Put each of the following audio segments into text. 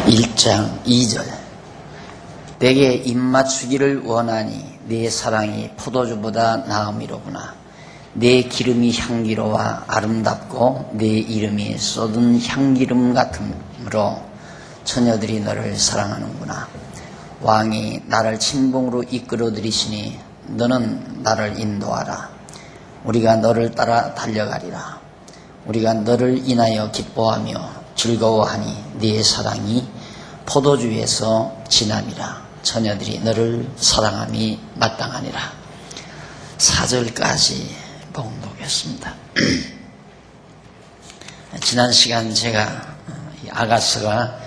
1장 2절 내게 입맞추기를 원하니 네 사랑이 포도주보다 나음이로구나. 네 기름이 향기로와 아름답고 네 이름이 쏟은 향기름 같으므로 처녀들이 너를 사랑하는구나. 왕이 나를 침봉으로 이끌어 들이시니 너는 나를 인도하라. 우리가 너를 따라 달려가리라. 우리가 너를 인하여 기뻐하며 즐거워하니 네 사랑이 포도주에서 진함이라. 처녀들이 너를 사랑함이 마땅하니라. 4절까지 봉독했습니다. 지난 시간 제가 아가스가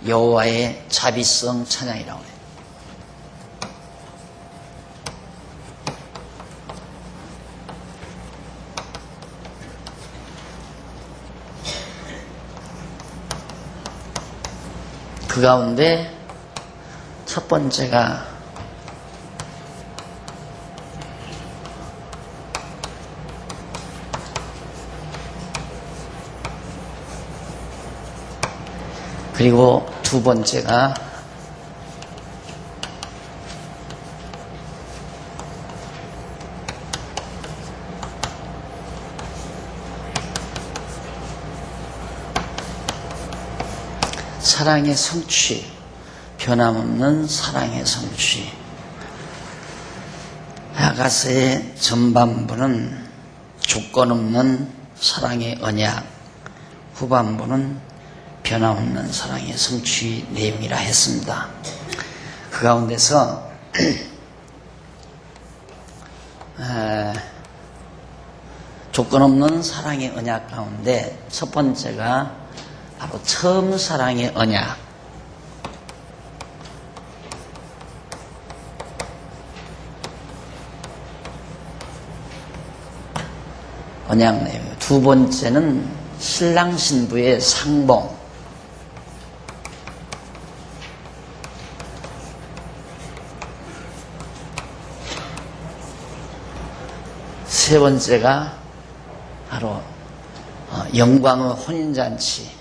여호와의 자비성 찬양이라고 해요. 그 가운데 첫 번째가 그리고 두 번째가 사랑의 성취, 변함없는 사랑의 성취. 아가스의 전반부는 조건 없는 사랑의 언약, 후반부는 변함없는 사랑의 성취 내용이라 했습니다. 그 가운데서 조건 없는 사랑의 언약 가운데 첫 번째가 바로 처음 사랑의 언약. 언약 내용. 두 번째는 신랑 신부의 상봉. 세 번째가 바로 영광의 혼인잔치.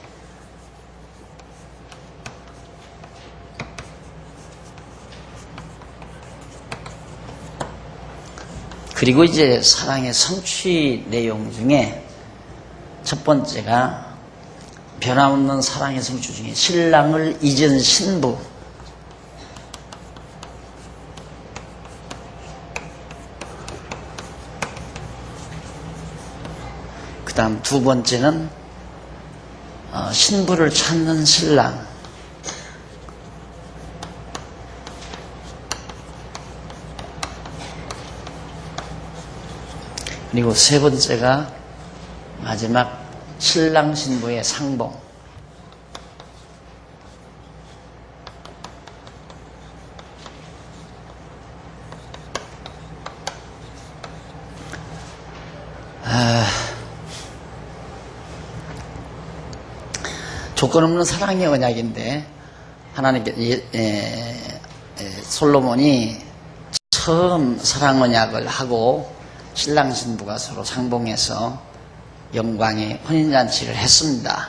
그리고 이제 사랑의 성취 내용 중에 첫 번째가 변함없는 사랑의 성취 중에 신랑을 잊은 신부. 그 다음 두 번째는 신부를 찾는 신랑. 그리고 세 번째가 마지막 신랑 신부의 상봉. 조건 없는 사랑의 언약인데 하나님께 솔로몬이 처음 사랑 언약을 하고 신랑 신부가 서로 상봉해서 영광의 혼인잔치를 했습니다.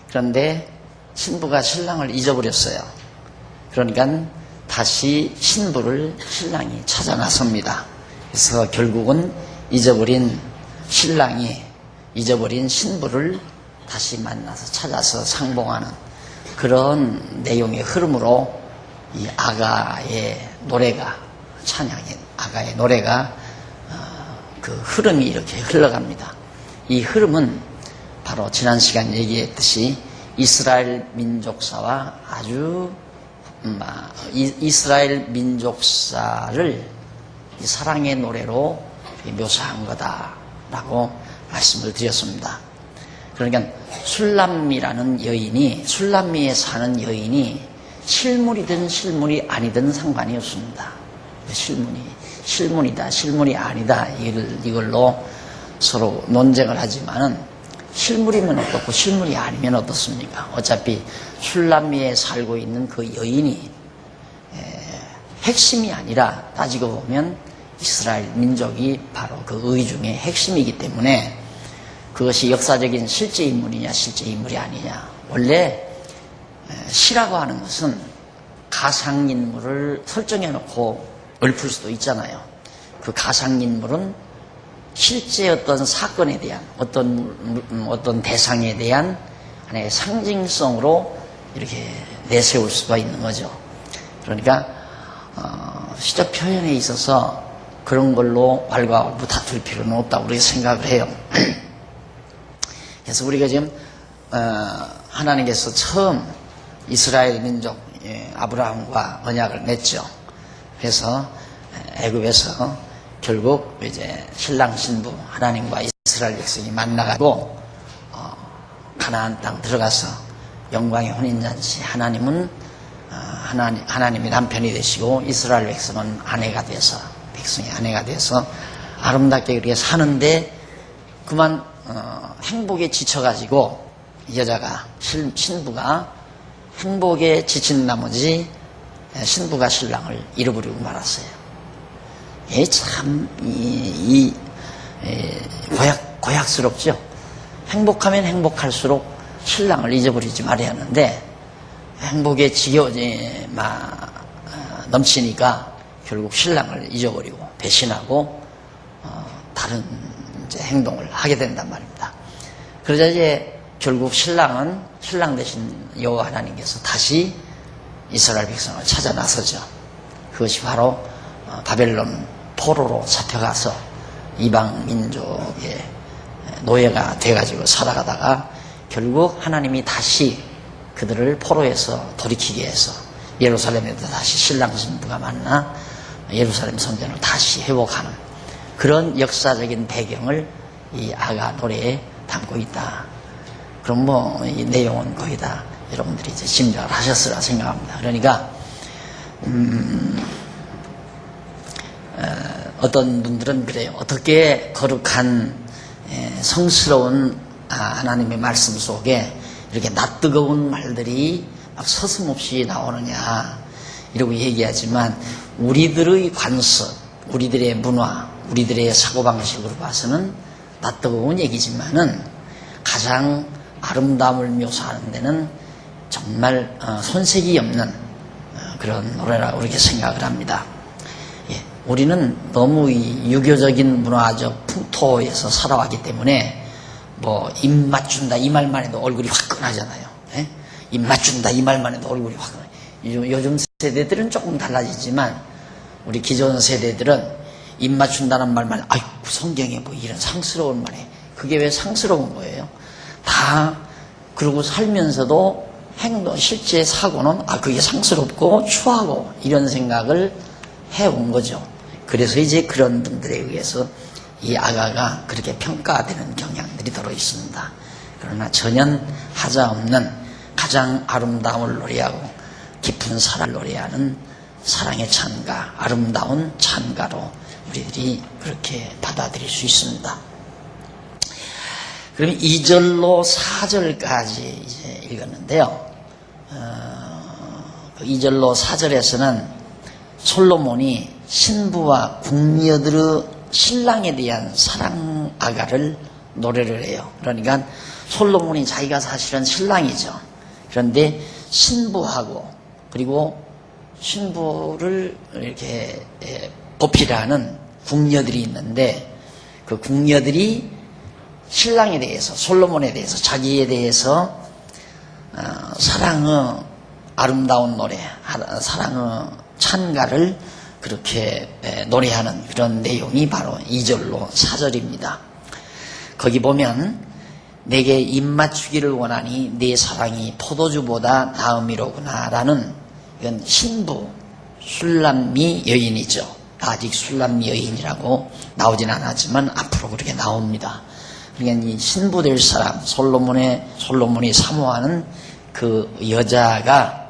그런데 신부가 신랑을 잊어버렸어요. 그러니까 다시 신부를 신랑이 찾아 나섭니다. 그래서 결국은 잊어버린 신랑이 잊어버린 신부를 다시 만나서 찾아서 상봉하는 그런 내용의 흐름으로 이 아가의 노래가, 찬양인 아가의 노래가 그 흐름이 이렇게 흘러갑니다. 이 흐름은 바로 지난 시간 얘기했듯이 이스라엘 민족사와 아주 이스라엘 민족사를 사랑의 노래로 묘사한 거다라고 말씀을 드렸습니다. 그러니까 술람미라는 여인이, 술람미에 사는 여인이 실물이든 실물이 아니든 상관이 없습니다. 실물이다, 실물이 아니다, 이걸로 서로 논쟁을 하지만은 실물이면 어떻고 실물이 아니면 어떻습니까? 어차피 술람미에 살고 있는 그 여인이 핵심이 아니라 따지고 보면 이스라엘 민족이 바로 그 의중의 핵심이기 때문에 그것이 역사적인 실제 인물이냐 실제 인물이 아니냐. 원래 시라고 하는 것은 가상인물을 설정해 놓고 읊을 수도 있잖아요. 그 가상인물은 실제 어떤 사건에 대한 어떤 대상에 대한 하나의 상징성으로 이렇게 내세울 수가 있는 거죠. 그러니까 시적 표현에 있어서 그런 걸로 왈가왈부 다툴 필요는 없다고 그렇게 생각을 해요. 그래서 우리가 지금 하나님께서 처음 이스라엘 민족 아브라함과 언약을 맺죠. 그래서 애굽에서 결국 이제 신랑 신부 하나님과 이스라엘 백성이 만나가지고 가나안 땅 들어가서 영광의 혼인잔치, 하나님은 하나님이 남편이 되시고 이스라엘 백성은 아내가 돼서, 백성이 아내가 돼서 아름답게 그렇게 사는데 그만 행복에 지쳐가지고 여자가 신부가 행복에 지친 나머지 신부가 신랑을 잃어버리고 말았어요. 참 고약스럽죠. 행복하면 행복할수록 신랑을 잊어버리지 말아야 하는데 행복에 넘치니까 결국 신랑을 잊어버리고 배신하고 다른 이제 행동을 하게 된단 말입니다. 그러자 이제 결국 신랑 대신 여호와 하나님께서 다시 이스라엘 백성을 찾아 나서죠. 그것이 바로 바벨론 포로로 잡혀가서 이방 민족의 노예가 돼가지고 살아가다가 결국 하나님이 다시 그들을 포로에서 돌이키게 해서 예루살렘에도 다시 신랑 신부가 만나 예루살렘 성전을 다시 회복하는 그런 역사적인 배경을 이 아가 노래에 담고 있다. 그럼 이 내용은 거의 다 여러분들이 이제 짐작을 하셨으라 생각합니다. 그러니까 어떤 분들은 그래요. 어떻게 거룩한 성스러운 하나님의 말씀 속에 이렇게 낯뜨거운 말들이 막 서슴없이 나오느냐 이러고 얘기하지만 우리들의 관습, 우리들의 문화, 우리들의 사고방식으로 봐서는 낯뜨거운 얘기지만은 가장 아름다움을 묘사하는 데는 정말 손색이 없는 그런 노래라고 그렇게 생각을 합니다. 우리는 너무 이 유교적인 문화적 풍토에서 살아왔기 때문에 입 맞춘다 이 말만 해도 얼굴이 화끈하잖아요. 입 맞춘다 이 말만 해도 얼굴이 화끈해요. 요즘 세대들은 조금 달라지지만 우리 기존 세대들은 입 맞춘다는 말만 아이고 성경에 이런 상스러운 말에 그게 왜 상스러운 거예요? 다 그러고 살면서도 실제 사고는 그게 상스럽고 추하고 이런 생각을 해온 거죠. 그래서 이제 그런 분들에 의해서 이 아가가 그렇게 평가되는 경향들이 들어 있습니다. 그러나 전혀 하자없는 가장 아름다움을 노래하고 깊은 사랑을 노래하는 사랑의 찬가, 아름다운 찬가로 우리들이 그렇게 받아들일 수 있습니다. 그럼 2절로 4절까지 이제 읽었는데요. 2절로 4절에서는 솔로몬이 신부와 궁녀들의 신랑에 대한 사랑 아가를 노래를 해요. 그러니까 솔로몬이 자기가 사실은 신랑이죠. 그런데 신부하고 그리고 신부를 이렇게 보필하는 궁녀들이 있는데 그 궁녀들이 신랑에 대해서 솔로몬에 대해서 자기에 대해서 사랑의 아름다운 노래, 사랑의 찬가를 그렇게 노래하는 그런 내용이 바로 2절로 4절입니다. 거기 보면 내게 입맞추기를 원하니 네 사랑이 포도주보다 나음이로구나 라는 이건 신부 술람미 여인이죠. 아직 술람미 여인이라고 나오진 않았지만 앞으로 그렇게 나옵니다. 그러니까 이 신부 될 사람 솔로몬이 사모하는 그 여자가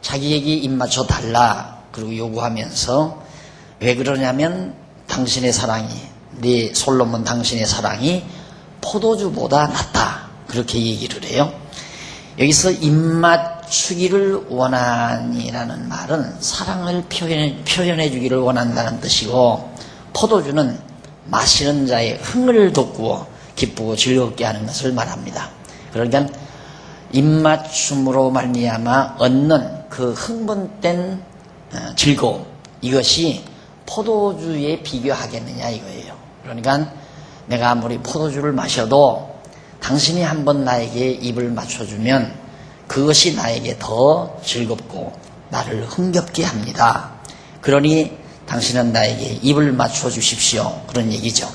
자기에게 입맞춰 달라 그리고 요구하면서 왜 그러냐면 당신의 사랑이 네 솔로몬 당신의 사랑이 포도주보다 낫다 그렇게 얘기를 해요. 여기서 입맞추기를 원하니라는 말은 사랑을 표현해 주기를 원한다는 뜻이고 포도주는 마시는 자의 흥을 돋구어 기쁘고 즐겁게 하는 것을 말합니다. 그러니까 입맞춤으로 말미암아 얻는 그 흥분된 즐거움, 이것이 포도주에 비교하겠느냐 이거예요. 그러니까 내가 아무리 포도주를 마셔도 당신이 한번 나에게 입을 맞춰주면 그것이 나에게 더 즐겁고 나를 흥겹게 합니다. 그러니 당신은 나에게 입을 맞춰주십시오. 그런 얘기죠.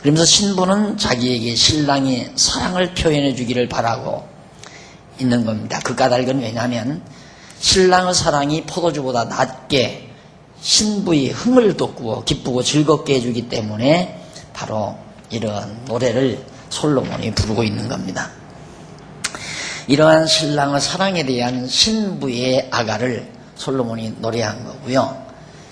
그러면서 신부는 자기에게 신랑의 사랑을 표현해 주기를 바라고 있는 겁니다. 그 까닭은 왜냐하면 신랑의 사랑이 포도주보다 낮게 신부의 흥을 돋구어 기쁘고 즐겁게 해주기 때문에 바로 이런 노래를 솔로몬이 부르고 있는 겁니다. 이러한 신랑의 사랑에 대한 신부의 아가를 솔로몬이 노래한 거고요.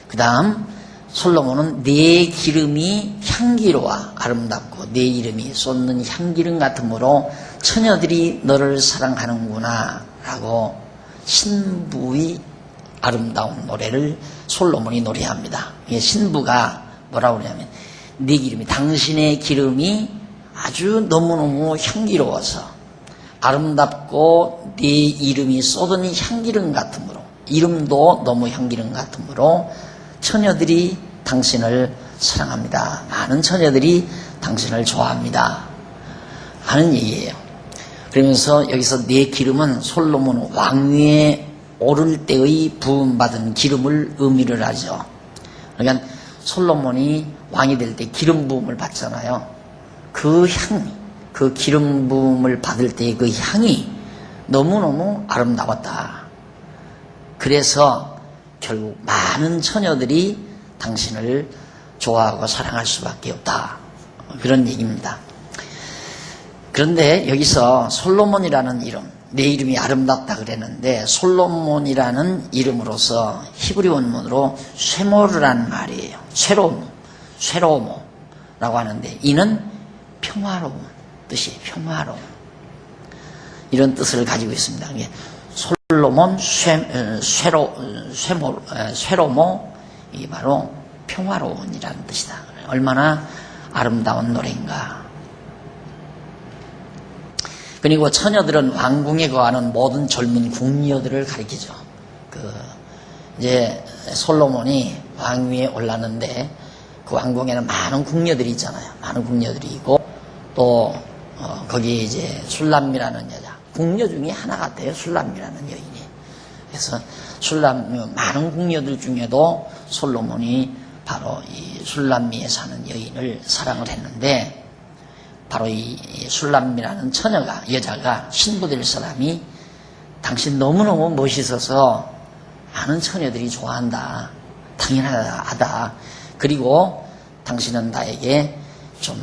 그 다음 솔로몬은 내 기름이 향기로워 아름답고 내 이름이 쏟는 향기름 같으므로 처녀들이 너를 사랑하는구나 라고 신부의 아름다운 노래를 솔로몬이 노래합니다. 신부가 뭐라고 그러냐면 네 기름이, 당신의 기름이 아주 너무너무 향기로워서 아름답고 네 이름이 쏟은 향기름 같으므로, 이름도 너무 향기름 같으므로 처녀들이 당신을 사랑합니다. 많은 처녀들이 당신을 좋아합니다 하는 얘기예요. 그러면서 여기서 네 기름은 솔로몬 왕위에 오를 때의 부음받은 기름을 의미를 하죠. 그러니까 솔로몬이 왕이 될 때 기름 부음을 받잖아요. 그 향, 그 기름 부음을 받을 때의 그 향이 너무너무 아름다웠다. 그래서 결국 많은 처녀들이 당신을 좋아하고 사랑할 수밖에 없다. 그런 얘기입니다. 그런데 여기서 솔로몬이라는 이름, 내 이름이 아름답다 그랬는데 솔로몬이라는 이름으로서 히브리 원문으로 쇠모르라는 말이에요. 쇠로모라고 하는데 이는 평화로운 뜻이에요. 평화로운. 이런 뜻을 가지고 있습니다. 솔로몬 쇠로모, 이게 바로 평화로운이라는 뜻이다. 얼마나 아름다운 노래인가. 그리고 처녀들은 왕궁에 거하는 모든 젊은 궁녀들을 가리키죠. 이제 솔로몬이 왕위에 올랐는데 그 왕궁에는 많은 궁녀들이 있잖아요. 많은 궁녀들이 있고 또 거기에 이제 술람미라는 여자, 궁녀 중에 하나 같아요. 술람미라는 여인이. 그래서 많은 궁녀들 중에도 솔로몬이 바로 이 술람미에 사는 여인을 사랑을 했는데 바로 이 술람미라는 여자가 신부 될 사람이 당신 너무너무 멋있어서 많은 처녀들이 좋아한다. 당연하다. 그리고 당신은 나에게 좀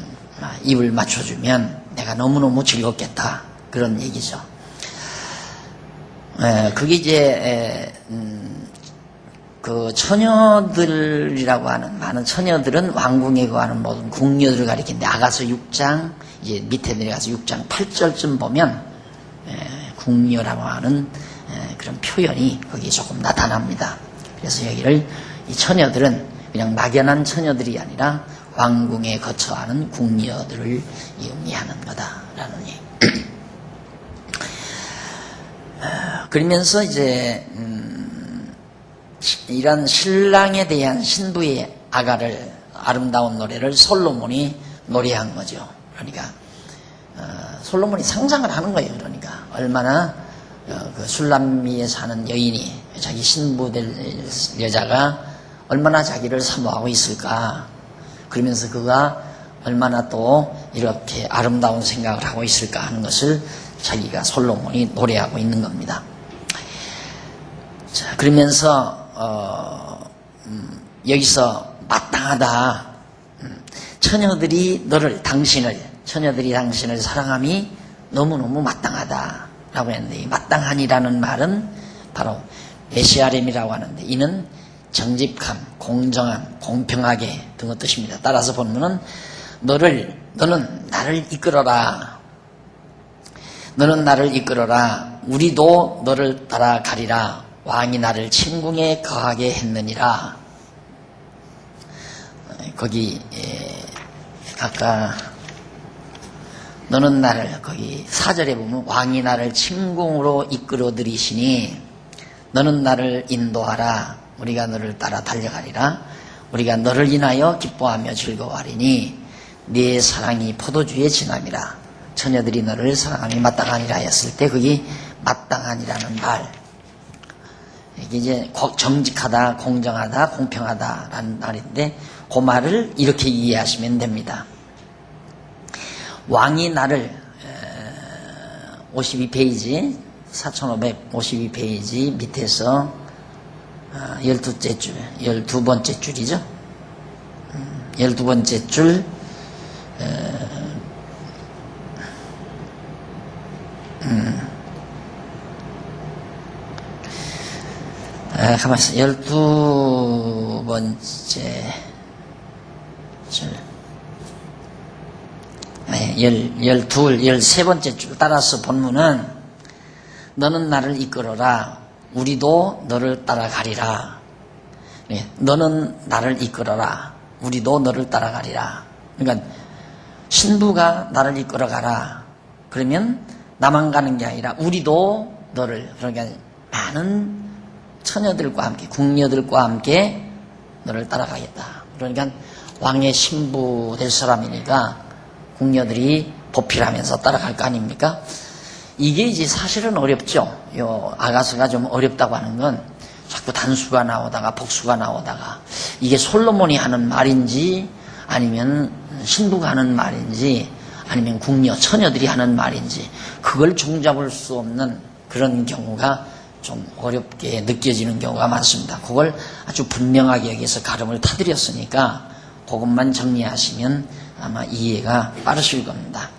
입을 맞춰주면 내가 너무너무 즐겁겠다. 그런 얘기죠. 그게 이제 그 처녀들이라고 하는 많은 처녀들은 왕궁에 거하는 모든 궁녀들을 가리키는데 아가서 6장 이제 밑에 내려가서 6장 8절쯤 보면 궁녀라고 하는 그런 표현이 거기에 조금 나타납니다. 그래서 여기를 이 처녀들은 그냥 막연한 처녀들이 아니라 왕궁에 거처하는 궁녀들을 의미하는 거다라는 얘기. 그러면서 이제 이런 신랑에 대한 신부의 아가를 아름다운 노래를 솔로몬이 노래한 거죠. 그러니까 솔로몬이 상상을 하는 거예요. 그러니까 얼마나 그 술람미에 사는 여인이 자기 신부 될 여자가 얼마나 자기를 사모하고 있을까. 그러면서 그가 얼마나 또 이렇게 아름다운 생각을 하고 있을까 하는 것을 자기가 솔로몬이 노래하고 있는 겁니다. 자, 그러면서 여기서 마땅하다. 처녀들이 당신을 사랑함이 너무너무 마땅하다 라고 했는데 이 마땅하니라는 말은 바로 메시아렘이라고 하는데 이는 정직함, 공정함, 공평하게 등의 뜻입니다. 따라서 보면은 너는 나를 이끌어라. 너는 나를 이끌어라. 우리도 너를 따라가리라. 왕이 나를 침궁에 거하게 했느니라. 거기 아까 너는 나를, 거기 4절에 보면 왕이 나를 침공으로 이끌어 들이시니 너는 나를 인도하라. 우리가 너를 따라 달려가리라. 우리가 너를 인하여 기뻐하며 즐거워하리니 네 사랑이 포도주의 진함이라. 처녀들이 너를 사랑함이 마땅하니라 했을 때 거기 마땅하니라는 말, 이게 이제 정직하다, 공정하다, 공평하다라는 말인데 그 말을 이렇게 이해하시면 됩니다. 왕이 나를 52페이지 4552페이지 밑에서 12째 줄, 12번째 줄이죠. 12번째 줄 가만있어. 12번째 줄, 13번째 줄 따라서 본문은 너는 나를 이끌어라. 우리도 너를 따라가리라. 너는 나를 이끌어라. 우리도 너를 따라가리라. 그러니까 신부가 나를 이끌어가라. 그러면 나만 가는 게 아니라 우리도 너를, 그러니까 많은 처녀들과 함께, 궁녀들과 함께 너를 따라가겠다. 그러니까 왕의 신부 될 사람이니까 궁녀들이 보필하면서 따라갈 거 아닙니까? 이게 이제 사실은 어렵죠. 요 아가서가 좀 어렵다고 하는 건 자꾸 단수가 나오다가 복수가 나오다가 이게 솔로몬이 하는 말인지 아니면 신부가 하는 말인지 아니면 궁녀, 처녀들이 하는 말인지 그걸 종잡을 수 없는 그런 경우가 좀 어렵게 느껴지는 경우가 많습니다. 그걸 아주 분명하게 여기서 가름을 타드렸으니까 그것만 정리하시면 아마 이해가 빠르실 겁니다.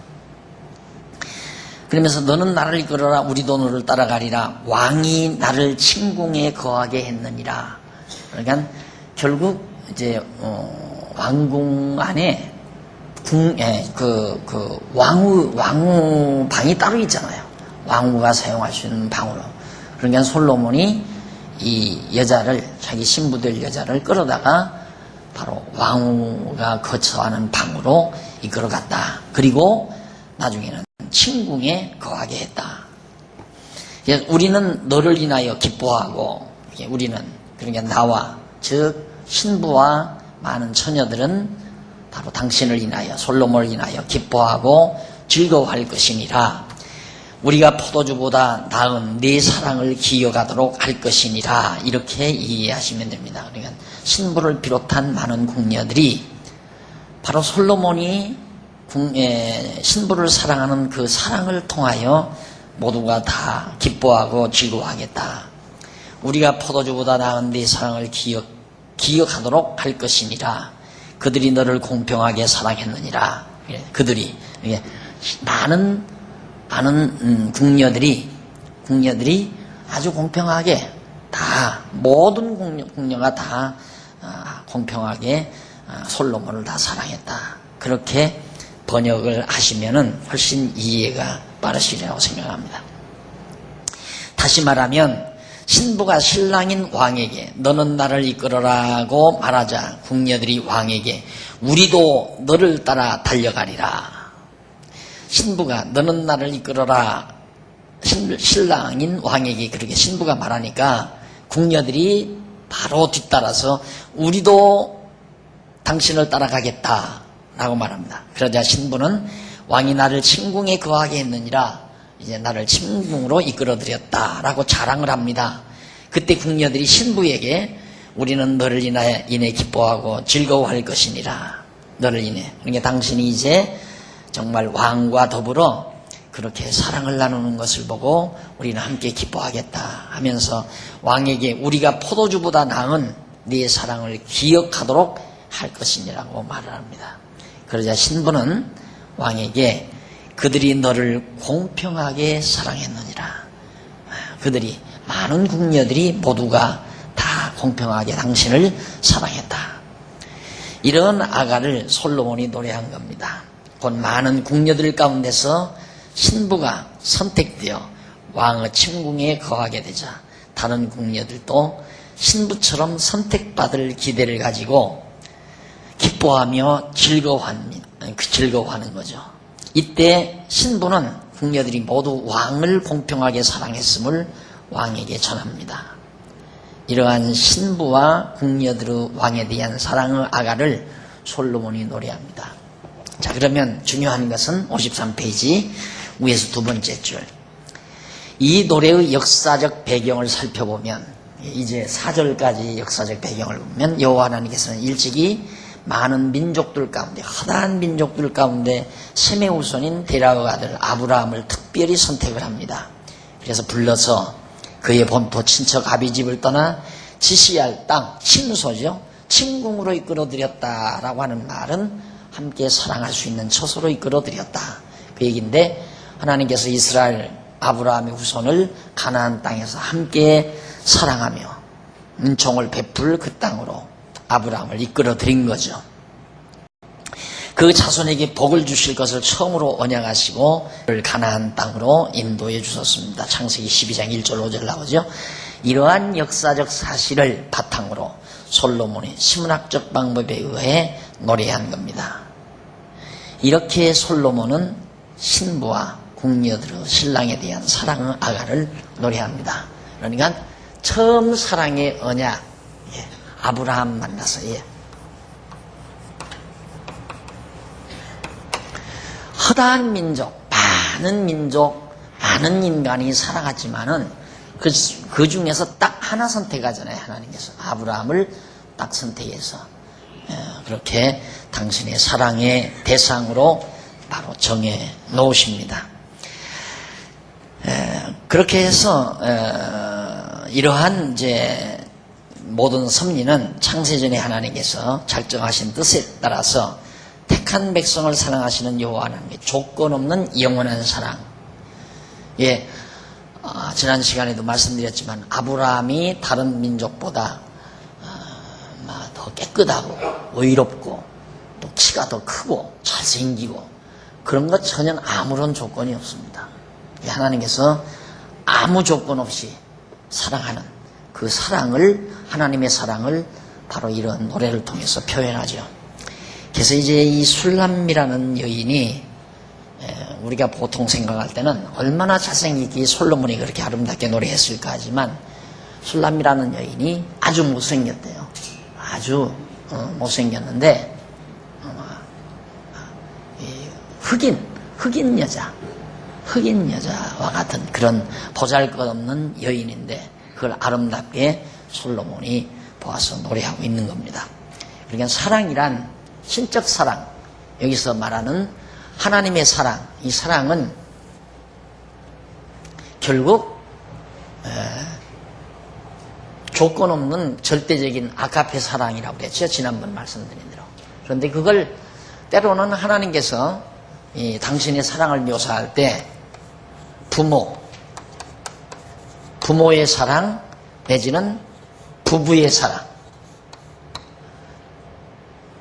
그러면서 너는 나를 이끌어라. 우리도 너를 따라가리라. 왕이 나를 침궁에 거하게 했느니라. 그러니까 결국 이제 왕궁 안에 왕후 방이 따로 있잖아요. 왕후가 사용할 수 있는 방으로. 그러니까 솔로몬이 이 여자를, 자기 신부될 여자를 끌어다가 바로 왕후가 거처하는 방으로 이끌어갔다. 그리고 나중에는 침궁에 거하게 했다. 우리는 너를 인하여 기뻐하고, 우리는, 그러니까 나와, 즉 신부와 많은 처녀들은 바로 당신을 인하여, 솔로몬을 인하여 기뻐하고 즐거워할 것이니라. 우리가 포도주보다 나은 네 사랑을 기억하도록 할 것이니라. 이렇게 이해하시면 됩니다. 그러니까 신부를 비롯한 많은 궁녀들이 바로 솔로몬이 신부를 사랑하는 그 사랑을 통하여 모두가 다 기뻐하고 즐거워하겠다. 우리가 포도주보다 나은 네 사랑을 기억하도록 할 것이니라. 그들이 너를 공평하게 사랑했느니라. 그들이 많은 궁녀들이 아주 공평하게 다, 모든 궁녀가 다 공평하게 솔로몬을 다 사랑했다. 그렇게 번역을 하시면은 훨씬 이해가 빠르시리라고 생각합니다. 다시 말하면 신부가 신랑인 왕에게 너는 나를 이끌어라고 말하자 궁녀들이 왕에게 우리도 너를 따라 달려가리라. 신부가 너는 나를 이끌어라, 신랑인 왕에게 그렇게 신부가 말하니까 궁녀들이 바로 뒤따라서 우리도 당신을 따라가겠다 라고 말합니다. 그러자 신부는 왕이 나를 침궁에 거하게 했느니라, 이제 나를 침궁으로 이끌어들였다 라고 자랑을 합니다. 그때 궁녀들이 신부에게 우리는 너를 인해 기뻐하고 즐거워할 것이니라. 너를 인해, 그러니까 당신이 이제 정말 왕과 더불어 그렇게 사랑을 나누는 것을 보고 우리는 함께 기뻐하겠다 하면서 왕에게 우리가 포도주보다 나은 네 사랑을 기억하도록 할 것이니라고 말을 합니다. 그러자 신부는 왕에게 그들이 너를 공평하게 사랑했느니라. 그들이, 많은 궁녀들이 모두가 다 공평하게 당신을 사랑했다. 이런 아가를 솔로몬이 노래한 겁니다. 곧 많은 궁녀들 가운데서 신부가 선택되어 왕의 침궁에 거하게 되자 다른 궁녀들도 신부처럼 선택받을 기대를 가지고 기뻐하며 즐거워하는 거죠. 이때 신부는 궁녀들이 모두 왕을 공평하게 사랑했음을 왕에게 전합니다. 이러한 신부와 궁녀들의 왕에 대한 사랑의 아가를 솔로몬이 노래합니다. 자, 그러면 중요한 것은 53페이지 위에서 두 번째 줄. 이 노래의 역사적 배경을 살펴보면, 이제 4절까지 역사적 배경을 보면 여호와 하나님께서는 일찍이 많은 민족들 가운데, 허다한 민족들 가운데 셈의 후손인 데라의 아들 아브라함을 특별히 선택을 합니다. 그래서 불러서 그의 본토 친척 아비집을 떠나 지시할 땅, 친소죠, 친궁으로 이끌어들였다라고 하는 말은 함께 사랑할 수 있는 처소로 이끌어들였다, 그 얘기인데, 하나님께서 이스라엘 아브라함의 후손을 가나안 땅에서 함께 사랑하며 은총을 베풀 그 땅으로 아브라함을 이끌어들인 거죠. 그 자손에게 복을 주실 것을 처음으로 언약하시고 가나안 땅으로 인도해 주셨습니다. 창세기 12장 1절 5절 나오죠. 이러한 역사적 사실을 바탕으로 솔로몬이 신문학적 방법에 의해 노래한 겁니다. 이렇게 솔로몬은 신부와 궁녀들의 신랑에 대한 사랑의 아가를 노래합니다. 그러니까 처음 사랑의 언약, 아브라함 만나서, 허다한 민족, 많은 인간이 살아갔지만은 그 중에서 딱 하나 선택하잖아요. 하나님께서 아브라함을 딱 선택해서 그렇게 당신의 사랑의 대상으로 바로 정해 놓으십니다. 그렇게 해서 이러한 이제 모든 섭리는 창세전에 하나님께서 작정하신 뜻에 따라서 택한 백성을 사랑하시는 여호와 하나님의 조건 없는 영원한 사랑. 지난 시간에도 말씀드렸지만 아브라함이 다른 민족보다 더 깨끗하고 의롭고 또 키가 더 크고 잘생기고 그런 것 전혀 아무런 조건이 없습니다. 하나님께서 아무 조건 없이 사랑하는 그 사랑을, 하나님의 사랑을 바로 이런 노래를 통해서 표현하죠. 그래서 이제 이 술람이라는 여인이 우리가 보통 생각할 때는 얼마나 잘생기기 솔로몬이 그렇게 아름답게 노래했을까 하지만 술람이라는 여인이 아주 못생겼대요. 아주 못생겼는데 흑인 여자와 같은 그런 보잘것없는 여인인데 그걸 아름답게 솔로몬이 보아서 노래하고 있는 겁니다. 그러니까 사랑이란 신적 사랑, 여기서 말하는 하나님의 사랑, 이 사랑은 결국 조건 없는 절대적인 아가페 사랑이라고 그랬죠. 지난번 말씀드린 대로. 그런데 그걸 때로는 하나님께서 이 당신의 사랑을 묘사할 때 부모의 사랑 내지는 부부의 사랑,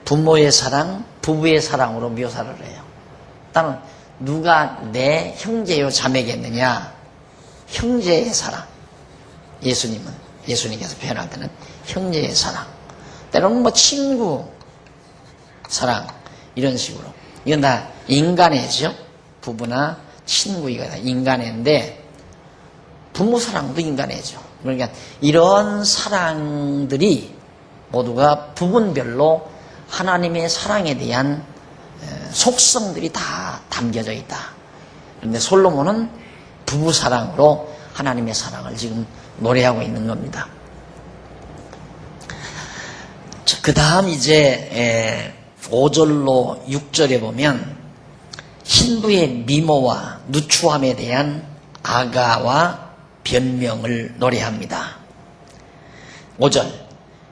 부모의 사랑, 부부의 사랑으로 묘사를 해요. 일단은 누가 내 형제요 자매겠느냐? 형제의 사랑. 예수님께서 표현할 때는 형제의 사랑. 때로는 뭐 친구 사랑 이런 식으로. 이건 다 인간애죠. 부부나 친구 이거 다 인간애인데 부모 사랑도 인간애죠. 그러니까 이런 사랑들이 모두가 부분별로 하나님의 사랑에 대한 속성들이 다 담겨져 있다. 그런데 솔로몬은 부부 사랑으로 하나님의 사랑을 지금 노래하고 있는 겁니다. 그 다음 이제 5절로 6절에 보면 신부의 미모와 누추함에 대한 아가와 변명을 노래합니다. 5절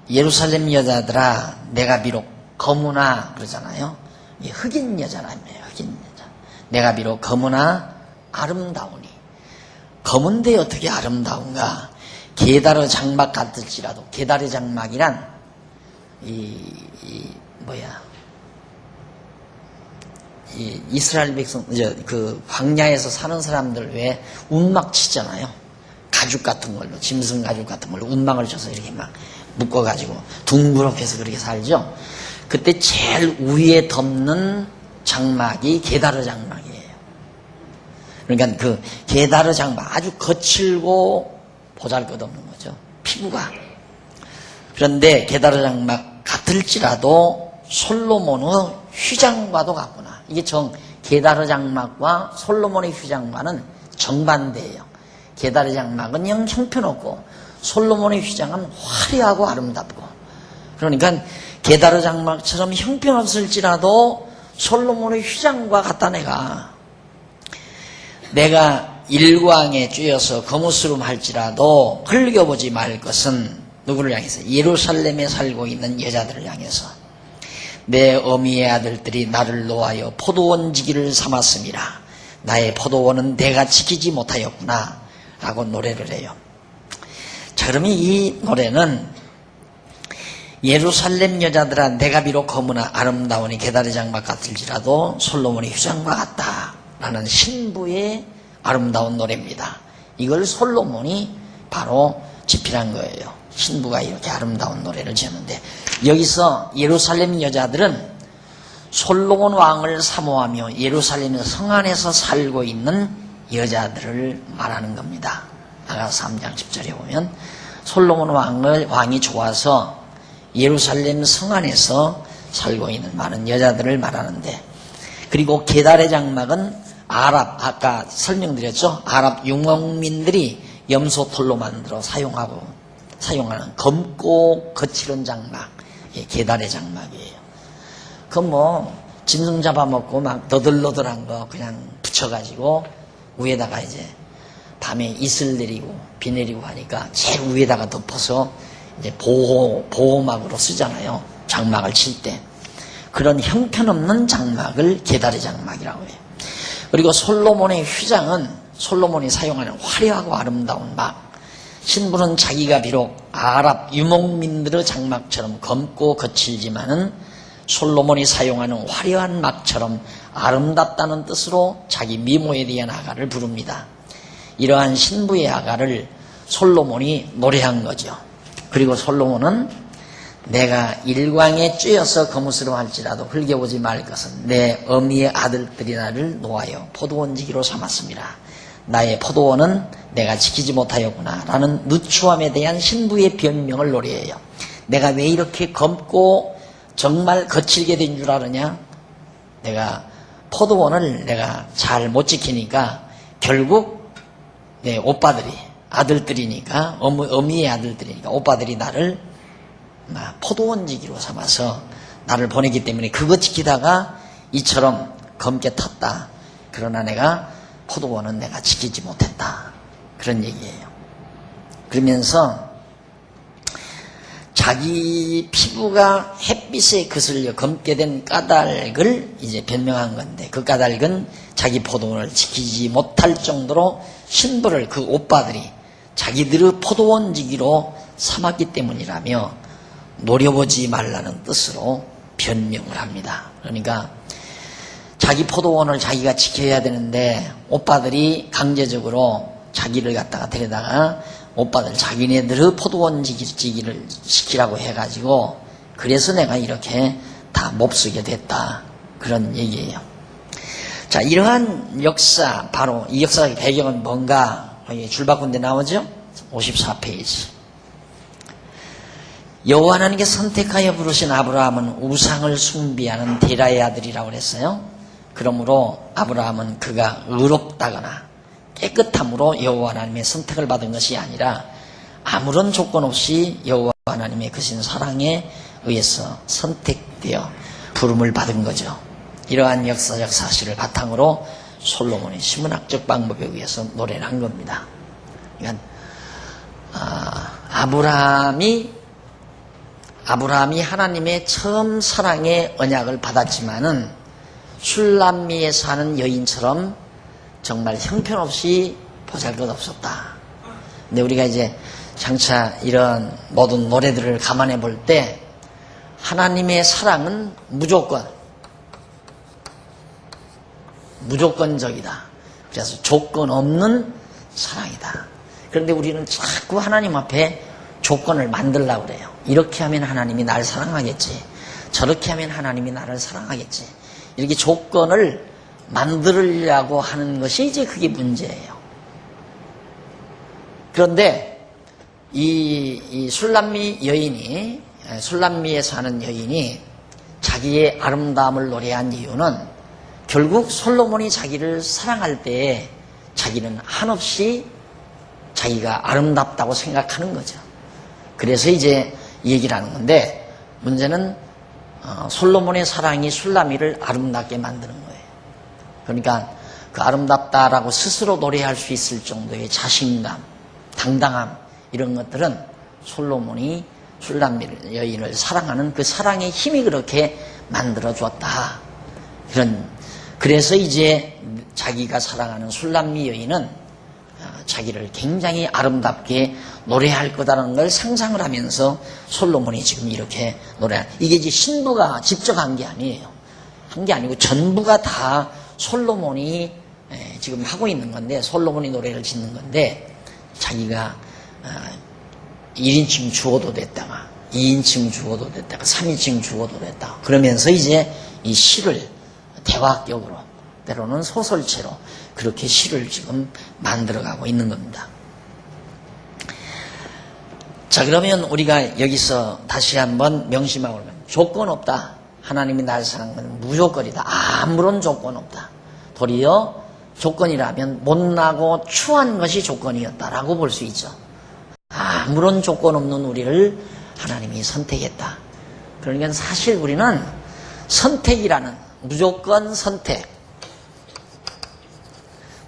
예루살렘 여자들아 내가 비록 거무나 그러잖아요. 흑인 여자라며 흑인 여자. 내가 비록 거무나 아름다우니. 검은데 어떻게 아름다운가? 게다르 장막 같을지라도. 게다르 장막이란 이스라엘 백성 그 광야에서 사는 사람들 왜 운막 치잖아요. 가죽 같은 걸로, 짐승 가죽 같은 걸로 운막을 쳐서 이렇게 막 묶어가지고 둥그렇게 해서 그렇게 살죠. 그때 제일 위에 덮는 장막이 게다르 장막이에요. 그러니까 그 게다르 장막 아주 거칠고 보잘것없는 거죠. 피부가. 그런데 게다르 장막 같을지라도 솔로몬의 휘장과도 같구나. 이게 게다르 장막과 솔로몬의 휘장과는 정반대예요. 게다르 장막은 영 형편없고 솔로몬의 휘장은 화려하고 아름답고, 그러니까 게다르 장막처럼 형편없을지라도 솔로몬의 휘장과 같다. 내가 일광에 쬐어서 거무스름 할지라도 흘겨보지 말 것은 누구를 향해서? 예루살렘에 살고 있는 여자들을 향해서. 내 어미의 아들들이 나를 놓아여 포도원 지기를 삼았음이라. 나의 포도원은 내가 지키지 못하였구나 라고 노래를 해요. 자, 그러면 이 노래는 예루살렘 여자들아, 내가 비록 거무나 아름다우니 게다르 장막 같을지라도 솔로몬의 휘장과 같다 라는 신부의 아름다운 노래입니다. 이걸 솔로몬이 바로 집필한 거예요. 신부가 이렇게 아름다운 노래를 지었는데, 여기서 예루살렘 여자들은 솔로몬 왕을 사모하며 예루살렘 성 안에서 살고 있는 여자들을 말하는 겁니다. 아가서 3장 10절에 보면 솔로몬 왕이 좋아서 예루살렘 성 안에서 살고 있는 많은 여자들을 말하는데, 그리고 게다르 장막은 아까 설명드렸죠. 아랍 유목민들이 염소털로 만들어 사용하는 검고 거칠은 장막, 게다르 장막이에요. 짐승 잡아먹고 막 너덜너덜한 거 그냥 붙여가지고 위에다가 이제 밤에 이슬 내리고 비 내리고 하니까 제일 위에다가 덮어서 이제 보호막으로 쓰잖아요. 장막을 칠 때. 그런 형편없는 장막을 게다르 장막이라고 해요. 그리고 솔로몬의 휘장은 솔로몬이 사용하는 화려하고 아름다운 막. 신부는 자기가 비록 아랍 유목민들의 장막처럼 검고 거칠지만은 솔로몬이 사용하는 화려한 막처럼 아름답다는 뜻으로 자기 미모에 대한 아가를 부릅니다. 이러한 신부의 아가를 솔로몬이 노래한 거죠. 그리고 솔로몬은 내가 일광에 쬐어서 거무스름 할지라도 흘겨보지 말 것은 내 어미의 아들들이 나를 놓아여 포도원 지기로 삼았습니다. 나의 포도원은 내가 지키지 못하였구나 라는 누추함에 대한 신부의 변명을 노래해요. 내가 왜 이렇게 검고 정말 거칠게 된 줄 아느냐? 내가 포도원을 내가 잘 못 지키니까 결국 내 오빠들이, 아들들이니까, 어미의 아들들이니까 오빠들이 나를 포도원 지기로 삼아서 나를 보내기 때문에 그거 지키다가 이처럼 검게 탔다. 그러나 내가 포도원은 내가 지키지 못했다. 그런 얘기예요. 그러면서 자기 피부가 햇빛에 거슬려 검게 된 까닭을 이제 변명한 건데, 그 까닭은 자기 포도원을 지키지 못할 정도로 신부를 그 오빠들이 자기들의 포도원 지기로 삼았기 때문이라며 노려보지 말라는 뜻으로 변명을 합니다. 그러니까 자기 포도원을 자기가 지켜야 되는데 오빠들이 강제적으로 자기를 갖다가 데려다가 오빠들 자기네들의 포도원 지기를 시키라고 해가지고, 그래서 내가 이렇게 다 몹쓰게 됐다. 그런 얘기예요. 자, 이러한 역사, 바로 이 역사의 배경은 뭔가 줄바꾼데 나오죠? 54페이지. 여호와 하나님께 선택하여 부르신 아브라함은 우상을 숭배하는 데라의 아들이라고 그랬어요. 그러므로 아브라함은 그가 의롭다거나 깨끗함으로 여호와 하나님의 선택을 받은 것이 아니라 아무런 조건 없이 여호와 하나님의 크신 사랑에 의해서 선택되어 부름을 받은 거죠. 이러한 역사적 사실을 바탕으로 솔로몬이 신문학적 방법에 의해서 노래를 한 겁니다. 그러니까 아브라함이 하나님의 처음 사랑의 언약을 받았지만은 술람미에 사는 여인처럼 정말 형편없이 보잘것없었다. 근데 우리가 이제 장차 이런 모든 노래들을 감안해 볼 때 하나님의 사랑은 무조건적이다. 그래서 조건 없는 사랑이다. 그런데 우리는 자꾸 하나님 앞에 조건을 만들려고 그래요. 이렇게 하면 하나님이 날 사랑하겠지. 저렇게 하면 하나님이 나를 사랑하겠지. 이렇게 조건을 만들려고 하는 것이 이제 그게 문제예요. 그런데 이 술람미 여인이, 술람미에 사는 여인이 자기의 아름다움을 노래한 이유는 결국 솔로몬이 자기를 사랑할 때에 자기는 한없이 자기가 아름답다고 생각하는 거죠. 그래서 이제 이 얘기를 하는 건데, 문제는 솔로몬의 사랑이 술람미를 아름답게 만드는 거예요. 그러니까 그 아름답다라고 스스로 노래할 수 있을 정도의 자신감, 당당함, 이런 것들은 솔로몬이 술람미 여인을 사랑하는 그 사랑의 힘이 그렇게 만들어 주었다. 그래서 이제 자기가 사랑하는 술람미 여인은 자기를 굉장히 아름답게 노래할 거다라는 걸 상상을 하면서 솔로몬이 지금 이렇게 이게 이제 신부가 직접 한 게 아니에요. 한 게 아니고 전부가 다 솔로몬이 지금 하고 있는 건데, 솔로몬이 노래를 짓는 건데, 자기가 1인칭 주어도 됐다가 2인칭 주어도 됐다가 3인칭 주어도 됐다가 그러면서 이제 이 시를 대화격으로, 때로는 소설체로 그렇게 시를 지금 만들어가고 있는 겁니다. 자, 그러면 우리가 여기서 다시 한번 명심하고 그러면 조건 없다. 하나님이 날 사랑하는 건 무조건이다. 아무런 조건 없다. 도리어 조건이라면 못나고 추한 것이 조건이었다라고 볼 수 있죠. 아무런 조건 없는 우리를 하나님이 선택했다. 그러니까 사실 우리는 선택이라는, 무조건 선택.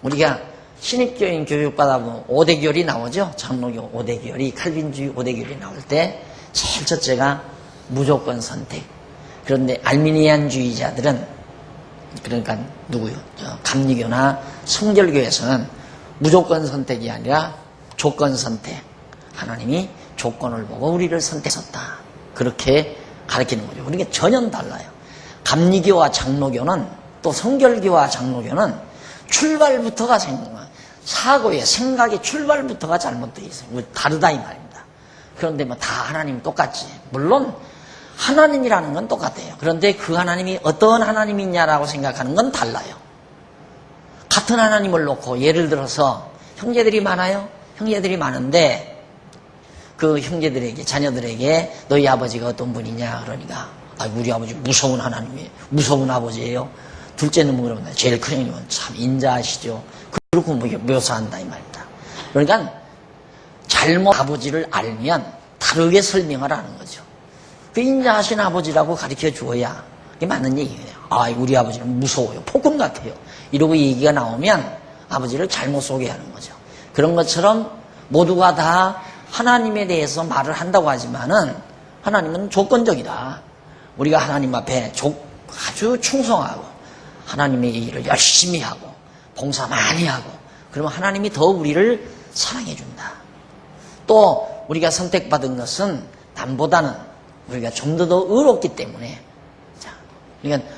우리가 신입교인 교육받아보면 5대결이 나오죠. 장로교 5대결이, 칼빈주의 5대결이 나올 때 제일 첫째가 무조건 선택. 그런데 알미니안주의자들은, 그러니까 누구요? 감리교나 성결교에서는 무조건 선택이 아니라 조건 선택. 하나님이 조건을 보고 우리를 선택했다. 그렇게 가르치는 거죠. 그러니까 전혀 달라요. 감리교와 장로교는, 또 성결교와 장로교는 출발부터가 사고의 생각의 출발부터가 잘못되어 있어요. 다르다 이 말입니다. 그런데 뭐 다 하나님 똑같지. 물론 하나님이라는 건 똑같아요. 그런데 그 하나님이 어떤 하나님이냐라고 생각하는 건 달라요. 같은 하나님을 놓고 예를 들어서 형제들이 많아요. 형제들이 많은데 그 형제들에게, 자녀들에게 너희 아버지가 어떤 분이냐 그러니까 우리 아버지 무서운 하나님이에요. 무서운 아버지예요. 둘째는 뭐 그러면 제일 큰 형님은 참 인자하시죠. 그렇고 뭐 묘사한다 이 말이다. 그러니까 잘못 아버지를 알면 다르게 설명을 하는 거죠. 그 인자하신 아버지라고 가르쳐 주어야 그게 맞는 얘기예요. 우리 아버지는 무서워요. 폭군 같아요. 이러고 얘기가 나오면 아버지를 잘못 소개하는 거죠. 그런 것처럼 모두가 다 하나님에 대해서 말을 한다고 하지만은 하나님은 조건적이다. 우리가 하나님 앞에 아주 충성하고 하나님의 일을 열심히 하고 봉사 많이 하고 그러면 하나님이 더 우리를 사랑해 준다. 또 우리가 선택받은 것은 남보다는 우리가 좀 더 의롭기 때문에, 자, 그러니까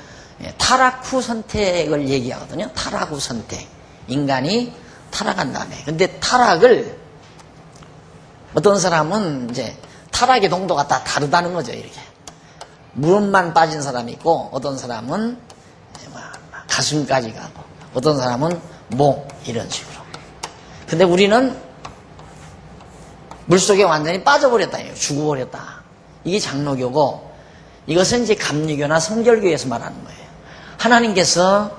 타락 후 선택을 얘기하거든요. 타락 후 선택. 인간이 타락한 다음에. 근데 타락을 어떤 사람은 이제 타락의 동도가 다 다르다는 거죠. 이렇게 무릎만 빠진 사람이 있고, 어떤 사람은 가슴까지 가고, 어떤 사람은 목 이런 식으로. 근데 우리는 물속에 완전히 빠져버렸다. 죽어버렸다. 이게 장로교고, 이것은 이제 감리교나 성결교에서 말하는 거예요. 하나님께서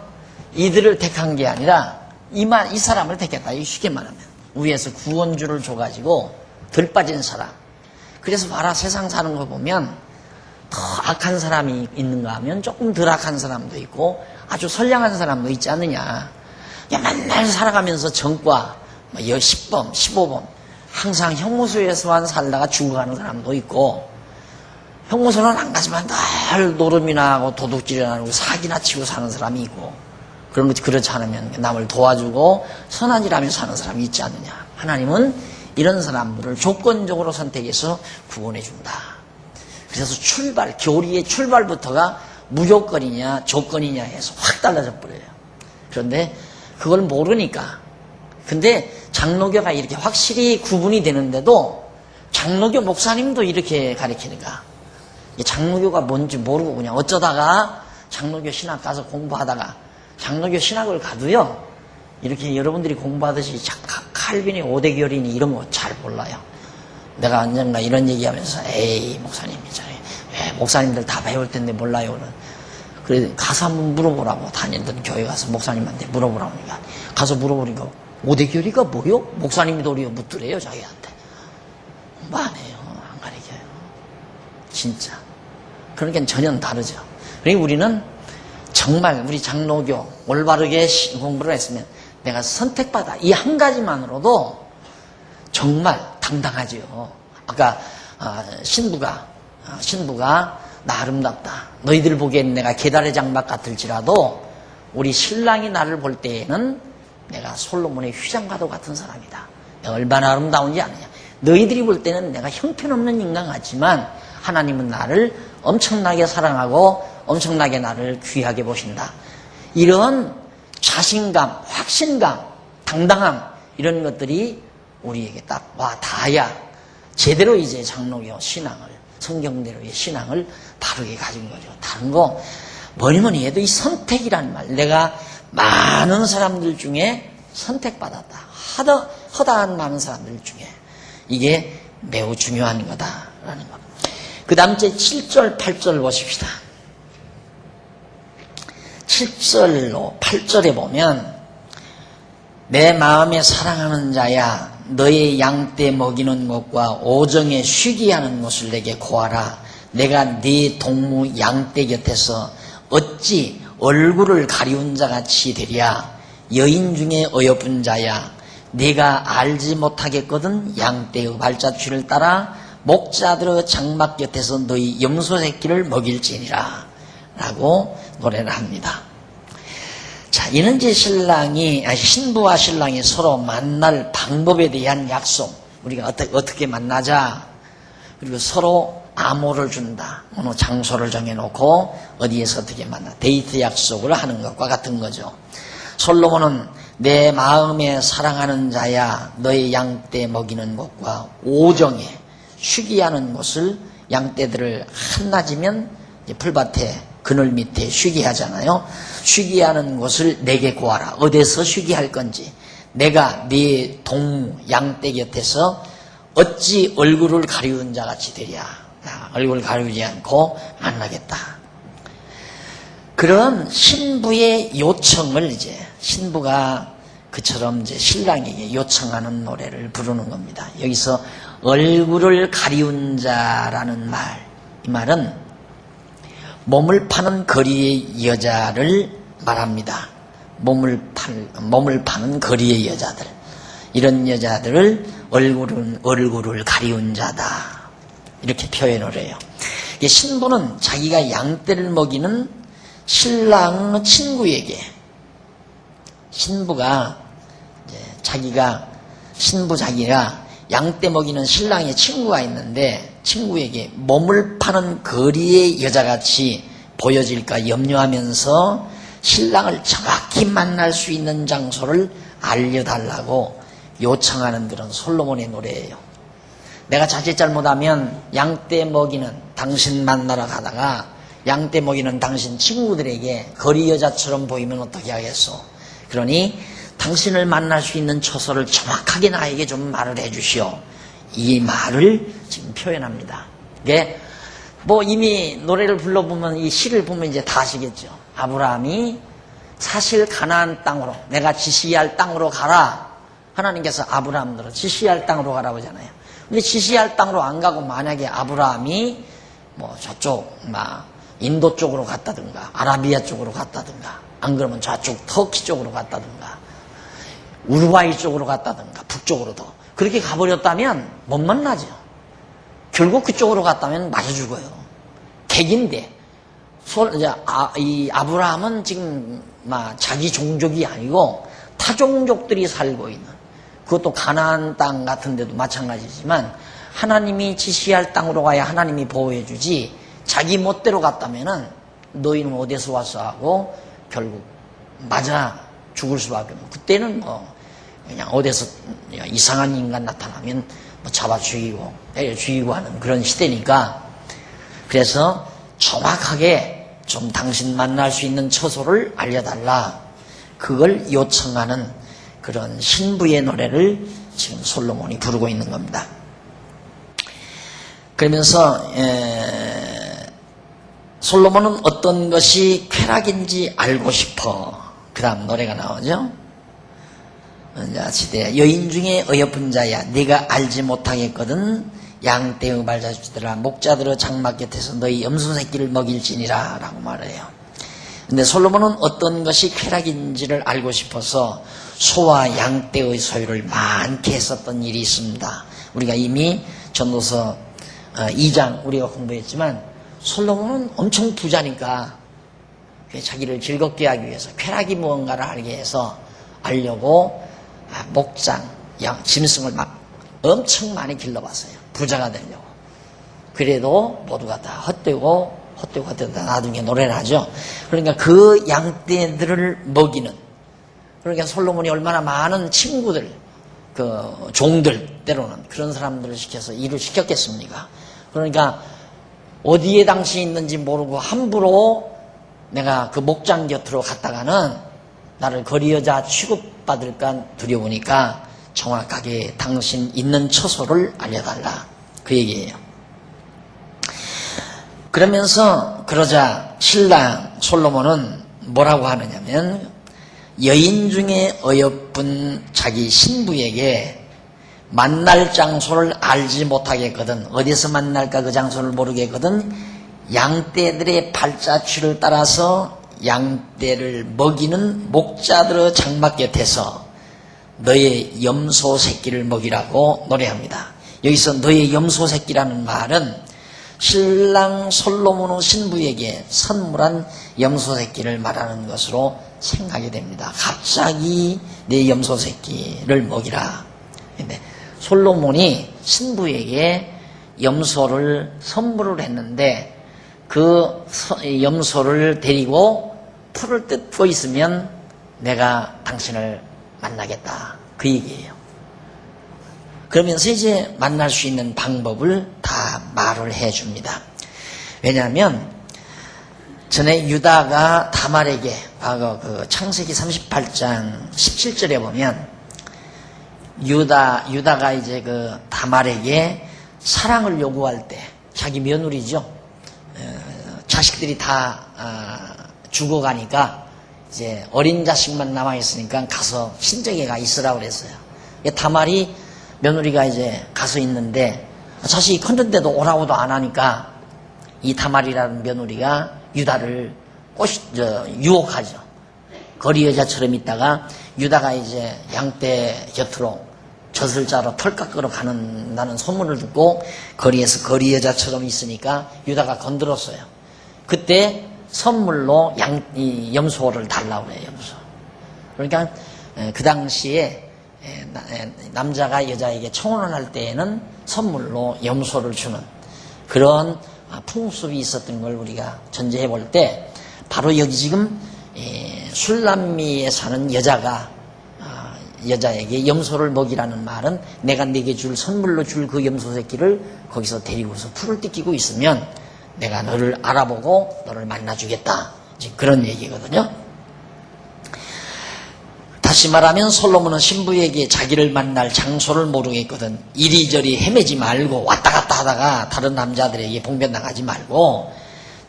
이들을 택한 게 아니라 이 사람을 택했다. 이거 쉽게 말하면 위에서 구원주를 줘가지고 덜 빠진 사람. 그래서 봐라, 세상 사는 거 보면 더 악한 사람이 있는가 하면 조금 덜 악한 사람도 있고 아주 선량한 사람도 있지 않느냐. 맨날 살아가면서 전과 10범, 15범 항상 형무소에서만 살다가 죽어가는 사람도 있고, 형무소는 안 가지만 늘 노름이나 하고 도둑질이나 하고 사기나 치고 사는 사람이 있고, 그런 것이 그렇지 않으면 남을 도와주고 선한 일하며 사는 사람이 있지 않느냐. 하나님은 이런 사람들을 조건적으로 선택해서 구원해 준다. 그래서 교리의 출발부터가 무조건이냐 조건이냐 해서 확 달라져 버려요. 그런데 그걸 모르니까. 근데 장로교가 이렇게 확실히 구분이 되는데도 장로교 목사님도 이렇게 가르치니까, 장로교가 뭔지 모르고 그냥 어쩌다가 장로교 신학 가서 공부하다가 장로교 신학을 가도요, 이렇게 여러분들이 공부하듯이 칼빈이 5대 결이니 이런 거 잘 몰라요. 내가 언젠가 이런 얘기하면서, 에이, 목사님, 왜 목사님들 다 배울 텐데 몰라요. 그래, 가서 한번 물어보라고. 다니던 교회 가서 목사님한테 물어보라니까. 가서 물어보니까, 5대 결이가 뭐요? 목사님이 도리어 묻더래요, 자기한테. 공부 안 해요. 안 가르쳐요. 진짜. 그러니까 전혀 다르죠. 그러니까 우리는 정말 우리 장로교 올바르게 공부를 했으면 내가 선택받아. 이 한 가지만으로도 정말 당당하지요. 아까 신부가 나 아름답다. 너희들 보기엔 내가 계달의 장막 같을지라도 우리 신랑이 나를 볼 때에는 내가 솔로몬의 휘장과도 같은 사람이다. 내가 얼마나 아름다운지 아느냐. 너희들이 볼 때는 내가 형편없는 인간 같지만 하나님은 나를 엄청나게 사랑하고 엄청나게 나를 귀하게 보신다. 이런 자신감, 확신감, 당당함 이런 것들이 우리에게 딱 와 닿아야 제대로 이제 장로교 신앙을, 성경대로의 신앙을 바르게 가진 거죠. 다른 거 뭐니 해도 이 선택이라는 말, 내가 많은 사람들 중에 선택받았다. 허다한 많은 사람들 중에 이게 매우 중요한 거다라는 것. 그 다음 제 7절, 8절 보십시다. 7절로 8절에 보면 내 마음에 사랑하는 자야 너의 양떼 먹이는 것과 오정에 쉬게 하는 것을 내게 고하라. 내가 네 동무 양떼 곁에서 어찌 얼굴을 가리운 자같이 되랴. 여인 중에 어여쁜 자야 네가 알지 못하겠거든. 양떼의 발자취를 따라 목자들의 장막 곁에서 너희 염소 새끼를 먹일지니라 라고 노래를 합니다. 자, 이는 이제 신부와 신랑이 서로 만날 방법에 대한 약속. 우리가 어떻게 만나자. 그리고 서로 암호를 준다. 어느 장소를 정해놓고 어디에서 어떻게 만나. 데이트 약속을 하는 것과 같은 거죠. 솔로몬은 내 마음에 사랑하는 자야 너의 양떼 먹이는 것과 오정에 쉬게 하는 곳을 양떼들을 한낮이면 풀밭에 그늘 밑에 쉬게 하잖아요. 쉬게 하는 곳을 내게 구하라. 어디서 쉬게 할 건지. 내가 네 동무 양떼 곁에서 어찌 얼굴을 가리운 자같이 되랴. 얼굴 가리우지 않고 만나겠다. 그런 신부의 요청을 이제 신부가 그처럼 이제 신랑에게 요청하는 노래를 부르는 겁니다. 여기서 얼굴을 가리운 자라는 말, 이 말은 몸을 파는 거리의 여자를 말합니다. 몸을 파는 거리의 여자들, 이런 여자들을 얼굴을 가리운 자다 이렇게 표현을 해요. 신부는 자기가 양떼를 먹이는 신랑 친구에게, 신부가 자기가 양떼 먹이는 신랑의 친구가 있는데 친구에게 몸을 파는 거리의 여자같이 보여질까 염려하면서 신랑을 정확히 만날 수 있는 장소를 알려달라고 요청하는 그런 솔로몬의 노래예요. 내가 자칫 잘못하면 양떼 먹이는 당신 만나러 가다가 양떼 먹이는 당신 친구들에게 거리 여자처럼 보이면 어떻게 하겠소? 그러니 당신을 만날 수 있는 처소를 정확하게 나에게 좀 말을 해주시오. 이 말을 지금 표현합니다. 이게 뭐 이미 노래를 불러보면 이 시를 보면 이제 다 아시겠죠. 아브라함이 사실 가나안 땅으로 내가 지시할 땅으로 가라. 하나님께서 아브라함들을 지시할 땅으로 가라고 하잖아요. 근데 지시할 땅으로 안 가고 만약에 아브라함이 뭐 저쪽 인도 쪽으로 갔다든가 아라비아 쪽으로 갔다든가 안 그러면 저쪽 터키 쪽으로 갔다든가 우루과이 쪽으로 갔다든가 북쪽으로도 그렇게 가버렸다면 못 만나죠. 결국 그쪽으로 갔다면 맞아 죽어요. 객인데 이 아브라함은 지금 자기 종족이 아니고 타 종족들이 살고 있는, 그것도 가나안 땅 같은 데도 마찬가지지만 하나님이 지시할 땅으로 가야 하나님이 보호해 주지, 자기 멋대로 갔다면은 너희는 어디서 왔어 하고 결국 맞아 죽을 수밖에 없고, 그때는 그냥 어디서 이상한 인간 나타나면 잡아 죽이고 때려 죽이고 하는 그런 시대니까, 그래서 정확하게 좀 당신 만날 수 있는 처소를 알려달라 그걸 요청하는 그런 신부의 노래를 지금 솔로몬이 부르고 있는 겁니다. 그러면서 솔로몬은 어떤 것이 쾌락인지 알고 싶어. 그 다음 노래가 나오죠. 시대 여인 중에 어여쁜 자야 네가 알지 못하겠거든. 양떼의 발자취들아 목자들의 장막 곁에서 너희 염소 새끼를 먹일지니라 라고 말해요. 근데 솔로몬은 어떤 것이 쾌락인지를 알고 싶어서 소와 양떼의 소유를 많게 했었던 일이 있습니다. 우리가 이미 전도서 2장 우리가 공부했지만 솔로몬은 엄청 부자니까 자기를 즐겁게 하기 위해서 쾌락이 무언가를 알게 해서 알려고 목장, 짐승을 막 엄청 많이 길러봤어요. 부자가 되려고. 그래도 모두가 다 헛되고 나중에 노래를 하죠. 그러니까 그 양떼들을 먹이는, 그러니까 솔로몬이 얼마나 많은 친구들, 그 종들 때로는 그런 사람들을 시켜서 일을 시켰겠습니까? 그러니까 어디에 당신이 있는지 모르고 함부로 내가 그 목장 곁으로 갔다가는 나를 거리 여자 취급받을까 두려우니까 정확하게 당신 있는 처소를 알려달라, 그 얘기예요. 그러자 신랑 솔로몬은 뭐라고 하느냐면 여인 중에 어여쁜 자기 신부에게 만날 장소를 알지 못하겠거든. 어디서 만날까 그 장소를 모르겠거든. 양떼들의 발자취를 따라서 양떼를 먹이는 목자들의 장막 곁에서 너의 염소 새끼를 먹이라고 노래합니다. 여기서 너의 염소 새끼라는 말은 신랑 솔로몬의 신부에게 선물한 염소 새끼를 말하는 것으로 생각이 됩니다. 갑자기 내 염소 새끼를 먹이라. 근데 솔로몬이 신부에게 염소를 선물을 했는데 그 염소를 데리고 풀을 뜯고 있으면 내가 당신을 만나겠다, 그 얘기예요. 그러면서 이제 만날 수 있는 방법을 다 말을 해줍니다. 왜냐하면 전에 유다가 다말에게 과거 그 창세기 38장 17절에 보면 유다가 이제 그 다말에게 사랑을 요구할 때 자기 며느리죠. 자식들이 다 죽어가니까 이제 어린 자식만 남아있으니까 가서 친정에 가 있으라고 그랬어요. 다말이 며느리가 이제 가서 있는데 자식이 컸는데도 오라고도 안 하니까 이 다말이라는 며느리가 유다를 유혹하죠. 거리 여자처럼 있다가 유다가 이제 양떼 곁으로 젖을 짜러 털 깎으러 가는다는 소문을 듣고 거리에서 거리 여자처럼 있으니까 유다가 건드렸어요. 그때 선물로 염소를 달라고 그래요. 염소. 그러니까 그 당시에 남자가 여자에게 청혼을 할 때에는 선물로 염소를 주는 그런 풍습이 있었던 걸 우리가 전제해 볼 때 바로 여기 지금 술람미에 사는 여자에게 염소를 먹이라는 말은 내가 네게 줄 선물로 줄 그 염소 새끼를 거기서 데리고서 풀을 뜯기고 있으면 내가 너를 알아보고 너를 만나주겠다, 그런 얘기거든요. 다시 말하면 솔로몬은 신부에게 자기를 만날 장소를 모르겠거든. 이리저리 헤매지 말고 왔다 갔다 하다가 다른 남자들에게 봉변당하지 말고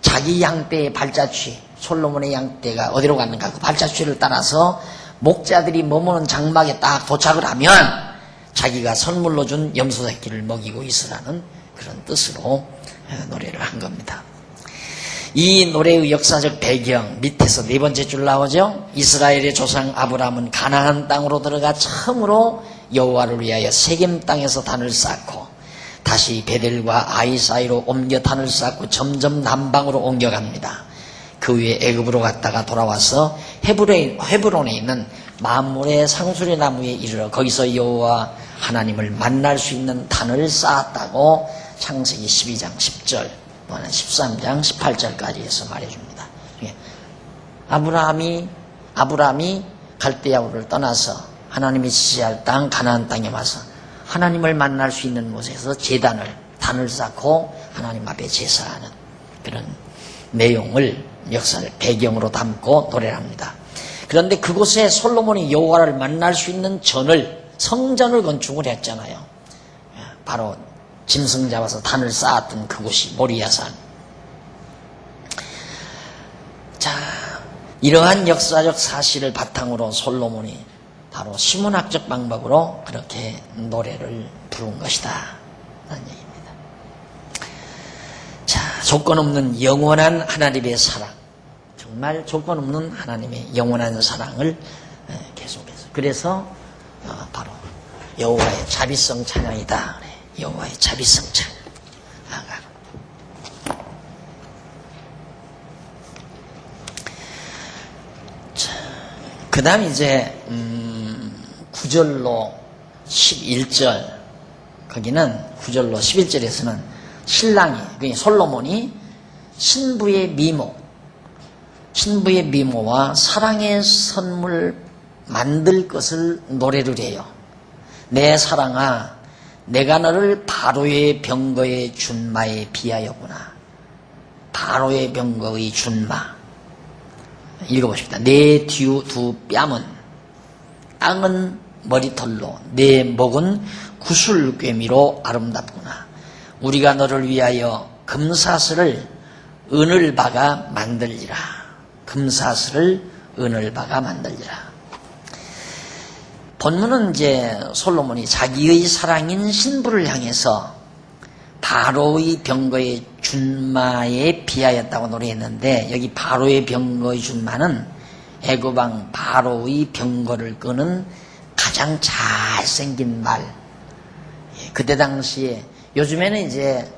자기 양떼의 발자취, 솔로몬의 양떼가 어디로 갔는가 그 발자취를 따라서 목자들이 머무는 장막에 딱 도착을 하면 자기가 선물로 준 염소 새끼를 먹이고 있으라는 그런 뜻으로 노래를 한 겁니다. 이 노래의 역사적 배경 밑에서 네 번째 줄 나오죠. 이스라엘의 조상 아브라함은 가나안 땅으로 들어가 처음으로 여호와를 위하여 세겜 땅에서 단을 쌓고 다시 베델과 아이 사이로 옮겨 단을 쌓고 점점 남방으로 옮겨갑니다. 그 후에 애굽으로 갔다가 돌아와서 헤브론에 있는 만물의 상수리 나무에 이르러 거기서 여호와 하나님을 만날 수 있는 단을 쌓았다고 창세기 12장 10절 13장 18절까지 해서 말해줍니다. 아브라함이 갈대아우를 떠나서 하나님이 지시할 땅 가나안 땅에 와서 하나님을 만날 수 있는 곳에서 단을 쌓고 하나님 앞에 제사하는 그런 내용을 역사를 배경으로 담고 노래를 합니다. 그런데 그곳에 솔로몬이 여호와를 만날 수 있는 성전을 건축을 했잖아요. 바로 짐승 잡아서 단을 쌓았던 그곳이 모리아산. 자, 이러한 역사적 사실을 바탕으로 솔로몬이 바로 시문학적 방법으로 그렇게 노래를 부른 것이다 라는 얘기입니다. 자, 조건 없는 영원한 하나님의 사랑, 정말 조건 없는 하나님의 영원한 사랑을 계속해서, 그래서 바로 여호와의 자비성 찬양이다. 여호와의 자비성 찬양. 그 다음 이제 9절로 11절, 거기는 9절로 11절에서는 신랑이, 그러니까 솔로몬이 신부의 미모와 사랑의 선물 만들 것을 노래를 해요. 내 사랑아, 내가 너를 바로의 병거의 준마에 비하였구나. 바로의 병거의 준마. 읽어보십니다. 내 두 뺨은 땅은 머리털로, 내 목은 구슬꿰미로 아름답구나. 우리가 너를 위하여 금사슬을 은을 박아 만들리라. 금사슬을 은을 박아 만들리라. 본문은 이제 솔로몬이 자기의 사랑인 신부를 향해서 바로의 병거의 준마에 비하였다고 노래했는데, 여기 바로의 병거의 준마는 애굽왕 바로의 병거를 끄는 가장 잘생긴 말. 그때 당시에, 요즘에는 이제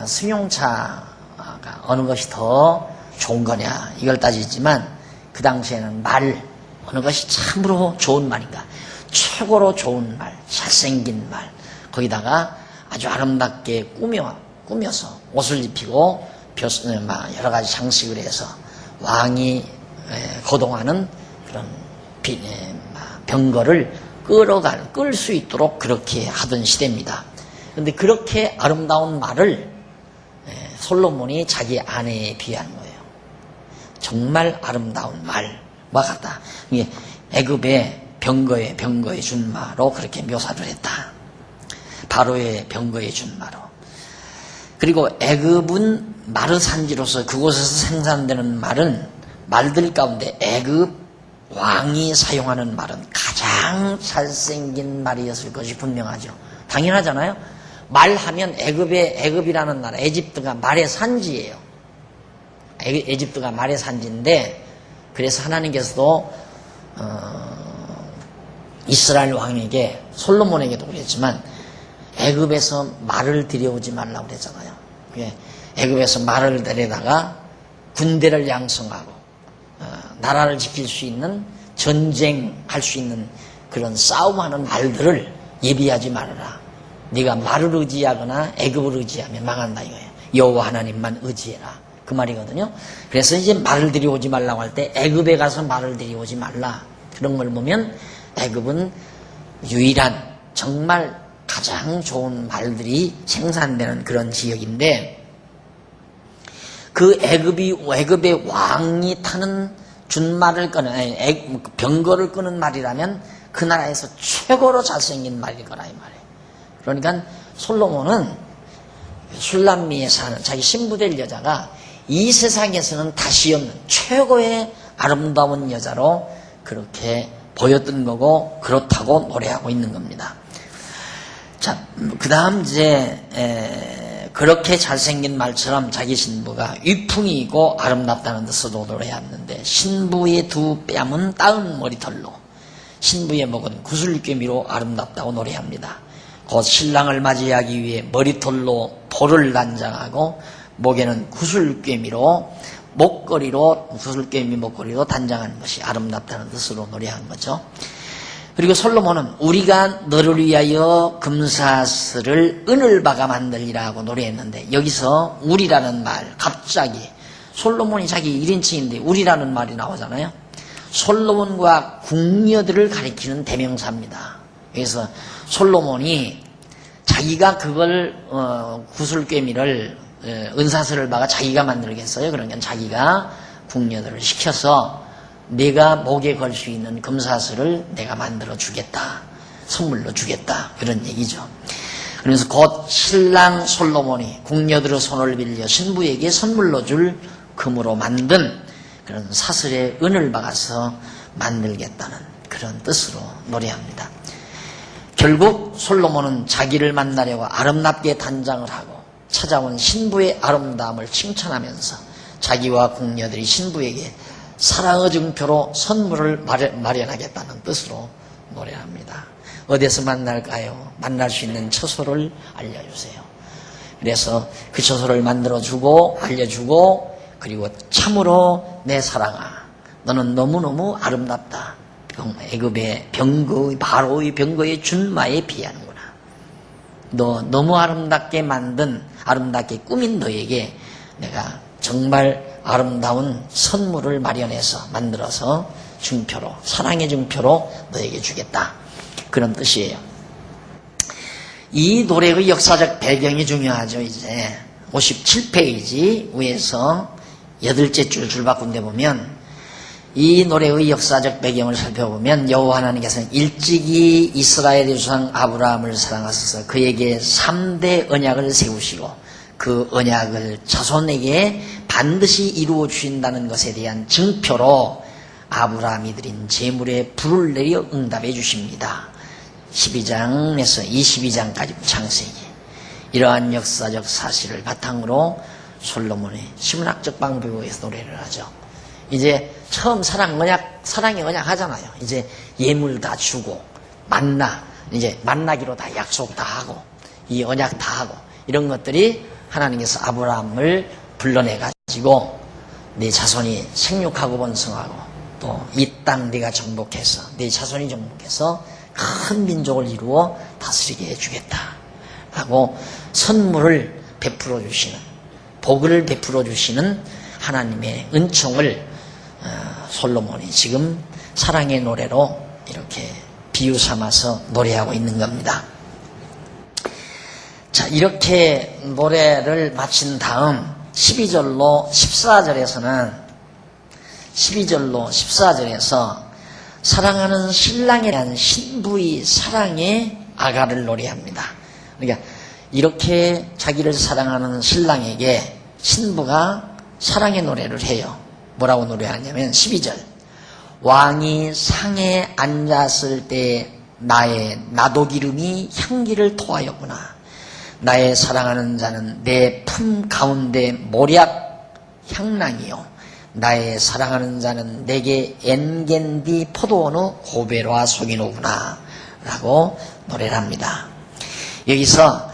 승용차가 어느 것이 더 좋은 거냐 이걸 따지지만, 그 당시에는 말 어느 것이 참으로 좋은 말인가, 최고로 좋은 말, 잘생긴 말, 거기다가 아주 아름답게 꾸며서 옷을 입히고 여러 가지 장식을 해서 왕이 거동하는 그런 병거를 끌 수 있도록 그렇게 하던 시대입니다. 그런데 그렇게 아름다운 말을 솔로몬이 자기 아내에 비한 거예요. 정말 아름다운 말과 같다. 애굽의 병거의 준마로 그렇게 묘사를 했다. 바로의 병거의 준마로. 그리고 애굽은 마르산지로서 그곳에서 생산되는 말들 가운데 애굽 왕이 사용하는 말은 가장 잘생긴 말이었을 것이 분명하죠. 당연하잖아요. 말하면 애굽이라는 나라, 에집트가 말의 산지예요. 에집트가 말의 산지인데, 그래서 하나님께서도 이스라엘 왕에게, 솔로몬에게도 그랬지만 애굽에서 말을 들여오지 말라고 그랬잖아요. 애굽에서 말을 데려다가 군대를 양성하고 나라를 지킬 수 있는, 전쟁할 수 있는 그런 싸움하는 말들을 예비하지 말아라. 네가 말을 의지하거나 애굽을 의지하면 망한다 이거예요. 여호와 하나님만 의지해라, 그 말이거든요. 그래서 이제 말을 들여오지 말라고 할 때 애굽에 가서 말을 들여오지 말라, 그런 걸 보면 애굽은 유일한 정말 가장 좋은 말들이 생산되는 그런 지역인데, 그 애굽의 왕이 타는 준말을 끄는, 병거를 끄는 말이라면 그 나라에서 최고로 잘생긴 말일 거라 이 말이에요. 그러니까 솔로몬은 술람미에 사는 자기 신부될 여자가 이 세상에서는 다시 없는 최고의 아름다운 여자로 그렇게 보였던 거고, 그렇다고 노래하고 있는 겁니다. 자, 그 다음 이제 그렇게 잘생긴 말처럼 자기 신부가 위풍이고 아름답다는 뜻으로 노래했는데, 신부의 두 뺨은 따은 머리털로, 신부의 목은 구슬꿰미로 아름답다고 노래합니다. 곧 신랑을 맞이하기 위해 머리털로 볼을 단장하고 목에는 구슬꿰미로 구슬꿰미 목걸이로 단장하는 것이 아름답다는 뜻으로 노래한 거죠. 그리고 솔로몬은 우리가 너를 위하여 금사슬을 은을 박아 만들리라고 노래했는데, 여기서 우리라는 말, 갑자기 솔로몬이 자기 1인칭인데 우리라는 말이 나오잖아요. 솔로몬과 궁녀들을 가리키는 대명사입니다. 그래서 솔로몬이 자기가 그걸 구슬꿰미를 은사슬을 박아 자기가 만들겠어요. 그러니까 자기가 궁녀들을 시켜서 네가 목에 걸 수 있는 금사슬을 내가 만들어 주겠다. 선물로 주겠다. 그런 얘기죠. 그래서 곧 신랑 솔로몬이 궁녀들의 손을 빌려 신부에게 선물로 줄 금으로 만든 그런 사슬에 은을 박아서 만들겠다는 그런 뜻으로 노래합니다. 결국 솔로몬은 자기를 만나려고 아름답게 단장을 하고 찾아온 신부의 아름다움을 칭찬하면서 자기와 궁녀들이 신부에게 사랑의 증표로 선물을 마련하겠다는 뜻으로 노래합니다. 어디서 만날까요? 만날 수 있는 처소를 알려주세요. 그래서 그 처소를 만들어주고 알려주고 그리고 참으로 내 사랑아 너는 너무너무 아름답다. 애굽의 병거 바로의 병거의 준마에 비하는구나. 너 너무 아름답게 만든 아름답게 꾸민 너에게 내가 정말 아름다운 선물을 마련해서 만들어서 증표로 사랑의 증표로 너에게 주겠다. 그런 뜻이에요. 이 노래의 역사적 배경이 중요하죠. 이제 57페이지 위에서 8째 줄 바꾼 데 보면 이 노래의 역사적 배경을 살펴보면 여호와 하나님께서는 일찍이 이스라엘의 조상 아브라함을 사랑하셔서 그에게 3대 언약을 세우시고 그 언약을 자손에게 반드시 이루어 주신다는 것에 대한 증표로 아브라함이 드린 제물에 불을 내려 응답해 주십니다. 12장에서 22장까지 창세기 이러한 역사적 사실을 바탕으로 솔로몬의 신학적 방법에서 노래를 하죠. 이제 처음 사랑의 언약 하잖아요. 이제 예물 다 주고 이제 만나기로 다 약속 다 하고 이 언약 다 하고 이런 것들이 하나님께서 아브라함을 불러내가지고 네 자손이 생육하고 번성하고 또 이 땅 네가 정복해서 네 자손이 정복해서 큰 민족을 이루어 다스리게 해주겠다 라고 선물을 베풀어 주시는 복을 베풀어 주시는 하나님의 은총을 솔로몬이 지금 사랑의 노래로 이렇게 비유 삼아서 노래하고 있는 겁니다. 자, 이렇게 노래를 마친 다음 12절로 14절에서 사랑하는 신랑에 대한 신부의 사랑의 아가를 노래합니다. 그러니까 이렇게 자기를 사랑하는 신랑에게 신부가 사랑의 노래를 해요. 뭐라고 노래하냐면 12절 왕이 상에 앉았을 때 나의 나도기름이 향기를 토하였구나. 나의 사랑하는 자는 내 품 가운데 모략 향랑이요 나의 사랑하는 자는 내게 엔겐디 포도원의 고베로와 속이노구나 라고 노래를 합니다. 여기서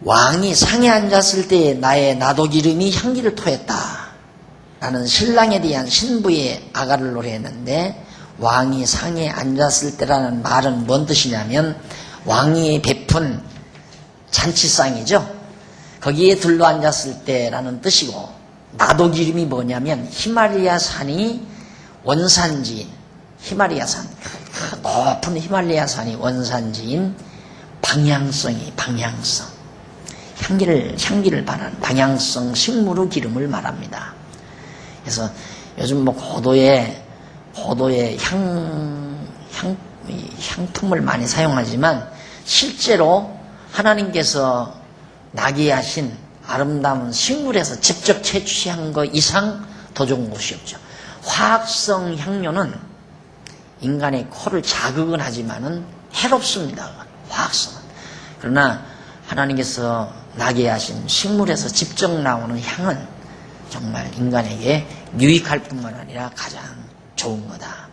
왕이 상에 앉았을 때 나의 나도기름이 향기를 토했다 라는 신랑에 대한 신부의 아가를 노래했는데 왕이 상에 앉았을 때라는 말은 뭔 뜻이냐면 왕이 베푼 잔치상이죠. 거기에 둘러앉았을 때라는 뜻이고 나도기름이 뭐냐면 히말리아 산이 원산지인 히말리아산 높은 히말리아산이 원산지인 방향성 향기를 말하는 방향성 식물의 기름을 말합니다. 그래서 요즘 고도의 향품을 많이 사용하지만 실제로 하나님께서 나게 하신 아름다운 식물에서 직접 채취한 것 이상 더 좋은 것이 없죠. 화학성 향료는 인간의 코를 자극은 하지만은 해롭습니다. 화학성은. 그러나 하나님께서 나게 하신 식물에서 직접 나오는 향은 정말 인간에게 유익할 뿐만 아니라 가장 좋은 거다.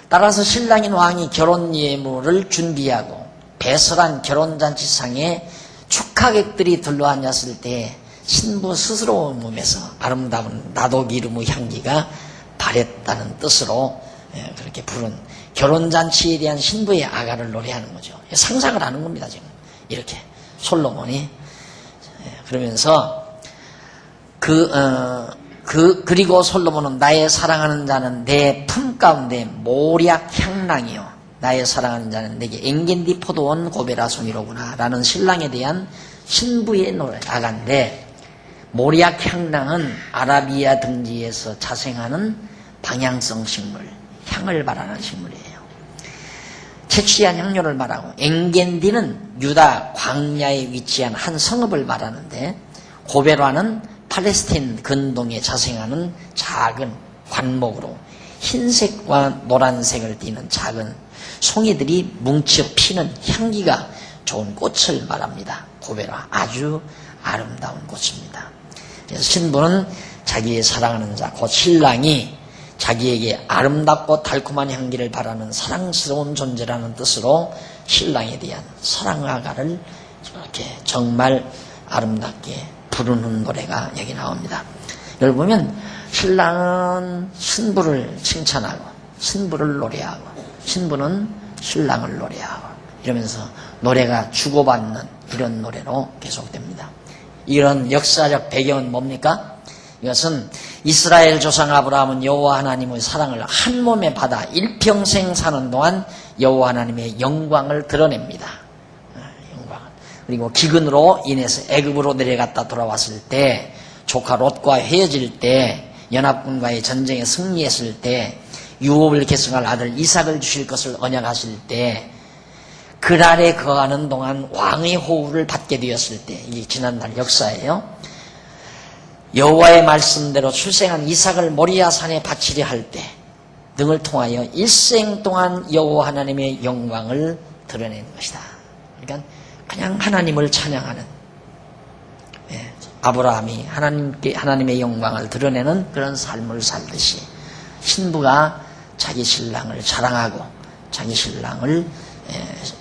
따라서 신랑인 왕이 결혼 예물을 준비하고 배설한 결혼잔치상에 축하객들이 둘러앉았을 때 신부 스스로 몸에서 아름다운 나도기름의 향기가 발했다는 뜻으로 그렇게 부른 결혼잔치에 대한 신부의 아가를 노래하는 거죠. 상상을 하는 겁니다. 지금 솔로몬이 그러면서 그리고 솔로몬은 나의 사랑하는 자는 내 품 가운데 모략 향랑이요 나의 사랑하는 자는 내게 엔겐디 포도원 고베라 손이로구나 라는 신랑에 대한 신부의 노래 아가인데 모략 향랑은 아라비아 등지에서 자생하는 방향성 식물, 향을 말하는 식물이에요. 채취한 향료를 말하고, 엔겐디는 유다 광야에 위치한 한 성읍을 말하는데, 고베라는 팔레스틴 근동에 자생하는 작은 관목으로 흰색과 노란색을 띠는 작은 송이들이 뭉쳐 피는 향기가 좋은 꽃을 말합니다. 고베라, 아주 아름다운 꽃입니다. 그래서 신부는 자기의 사랑하는 자, 곧 신랑이 자기에게 아름답고 달콤한 향기를 바라는 사랑스러운 존재라는 뜻으로 신랑에 대한 사랑가를 이렇게 정말 아름답게 부르는 노래가 여기 나옵니다. 여기 보면 신랑은 신부를 칭찬하고 신부를 노래하고 신부는 신랑을 노래하고 이러면서 노래가 주고받는 이런 노래로 계속됩니다. 이런 역사적 배경은 뭡니까? 이것은 이스라엘 조상 아브라함은 여호와 하나님의 사랑을 한 몸에 받아 일평생 사는 동안 여호와 하나님의 영광을 드러냅니다. 영광을. 그리고 기근으로 인해서 애굽으로 내려갔다 돌아왔을 때, 조카 롯과 헤어질 때, 연합군과의 전쟁에 승리했을 때, 유업을 계승할 아들 이삭을 주실 것을 언약하실 때, 그날에 거하는 동안 왕의 호우를 받게 되었을 때, 이게 지난날 역사예요. 여호와의 말씀대로 출생한 이삭을 모리아 산에 바치려 할 때 등을 통하여 일생 동안 여호와 하나님의 영광을 드러내는 것이다. 그러니까 그냥 하나님을 찬양하는, 아브라함이 하나님의 영광을 드러내는 그런 삶을 살듯이 신부가 자기 신랑을 자랑하고 자기 신랑을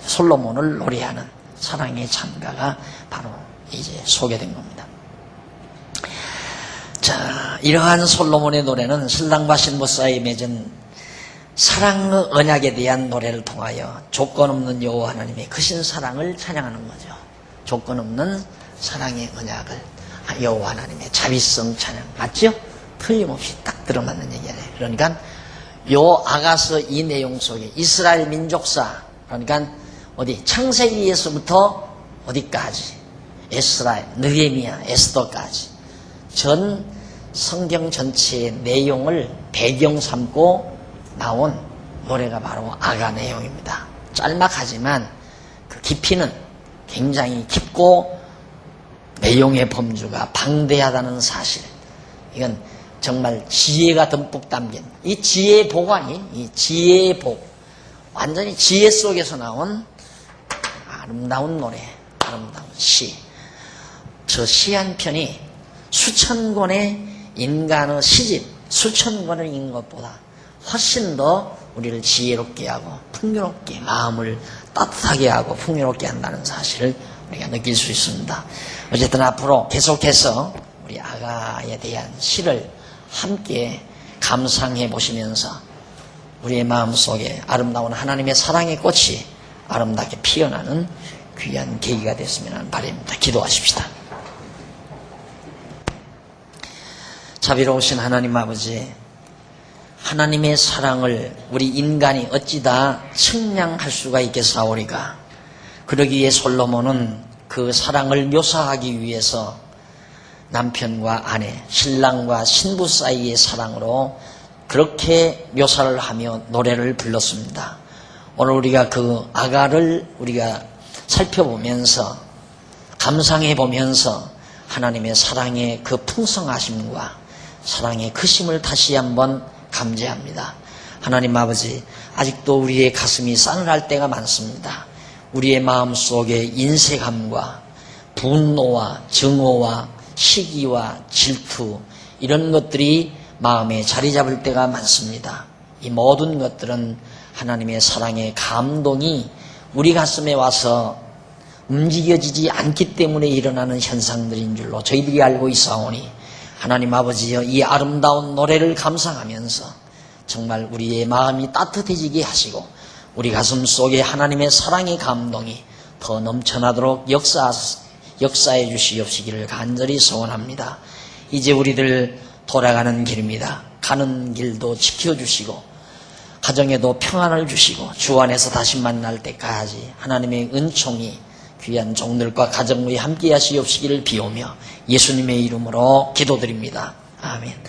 솔로몬을 노래하는 사랑의 찬가가 바로 이제 소개된 겁니다. 자, 이러한 솔로몬의 노래는 신랑과 신부 사이에 맺은 사랑의 언약에 대한 노래를 통하여 조건 없는 여호와 하나님의 크신 사랑을 찬양하는 거죠. 조건 없는 사랑의 언약을, 여호와 하나님의 자비성 찬양, 맞죠? 틀림없이 딱 들어맞는 얘기예요. 그러니까 요 아가서 이 내용 속에 이스라엘 민족사, 그러니까 어디 창세기에서부터 어디까지, 에스라, 느헤미야, 에스더까지 전 성경 전체의 내용을 배경 삼고 나온 노래가 바로 아가 내용입니다. 짤막하지만 그 깊이는 굉장히 깊고 내용의 범주가 방대하다는 사실, 이건 정말 지혜가 듬뿍 담긴 이 지혜의 복아니, 이 지혜의 복, 완전히 지혜 속에서 나온 아름다운 노래, 아름다운 시. 저 시 한 편이 수천 권의 인간의 시집, 수천 권을 읽는 것보다 훨씬 더 우리를 지혜롭게 하고 풍요롭게, 마음을 따뜻하게 하고 풍요롭게 한다는 사실을 우리가 느낄 수 있습니다. 어쨌든 앞으로 계속해서 우리 아가에 대한 시를 함께 감상해 보시면서 우리의 마음속에 아름다운 하나님의 사랑의 꽃이 아름답게 피어나는 귀한 계기가 됐으면 하는 바람입니다. 기도하십시다. 자비로우신 하나님 아버지, 하나님의 사랑을 우리 인간이 어찌다 측량할 수가 있겠사오리까. 그러기에 솔로몬은 그 사랑을 묘사하기 위해서 남편과 아내, 신랑과 신부 사이의 사랑으로 그렇게 묘사를 하며 노래를 불렀습니다. 오늘 우리가 그 아가를 우리가 살펴보면서 감상해 보면서 하나님의 사랑의 그 풍성하심과 사랑의 크심을 다시 한번 감지합니다. 하나님 아버지, 아직도 우리의 가슴이 싸늘할 때가 많습니다. 우리의 마음속에 인색함과 분노와 증오와 시기와 질투, 이런 것들이 마음에 자리 잡을 때가 많습니다. 이 모든 것들은 하나님의 사랑의 감동이 우리 가슴에 와서 움직여지지 않기 때문에 일어나는 현상들인 줄로 저희들이 알고 있사오니, 하나님 아버지여, 이 아름다운 노래를 감상하면서 정말 우리의 마음이 따뜻해지게 하시고 우리 가슴 속에 하나님의 사랑의 감동이 더 넘쳐나도록 역사해 주시옵시기를 간절히 소원합니다. 이제 우리들 돌아가는 길입니다. 가는 길도 지켜주시고 가정에도 평안을 주시고 주 안에서 다시 만날 때까지 하나님의 은총이 귀한 종들과 가정과 함께 하시옵시기를 비오며 예수님의 이름으로 기도드립니다. 아멘.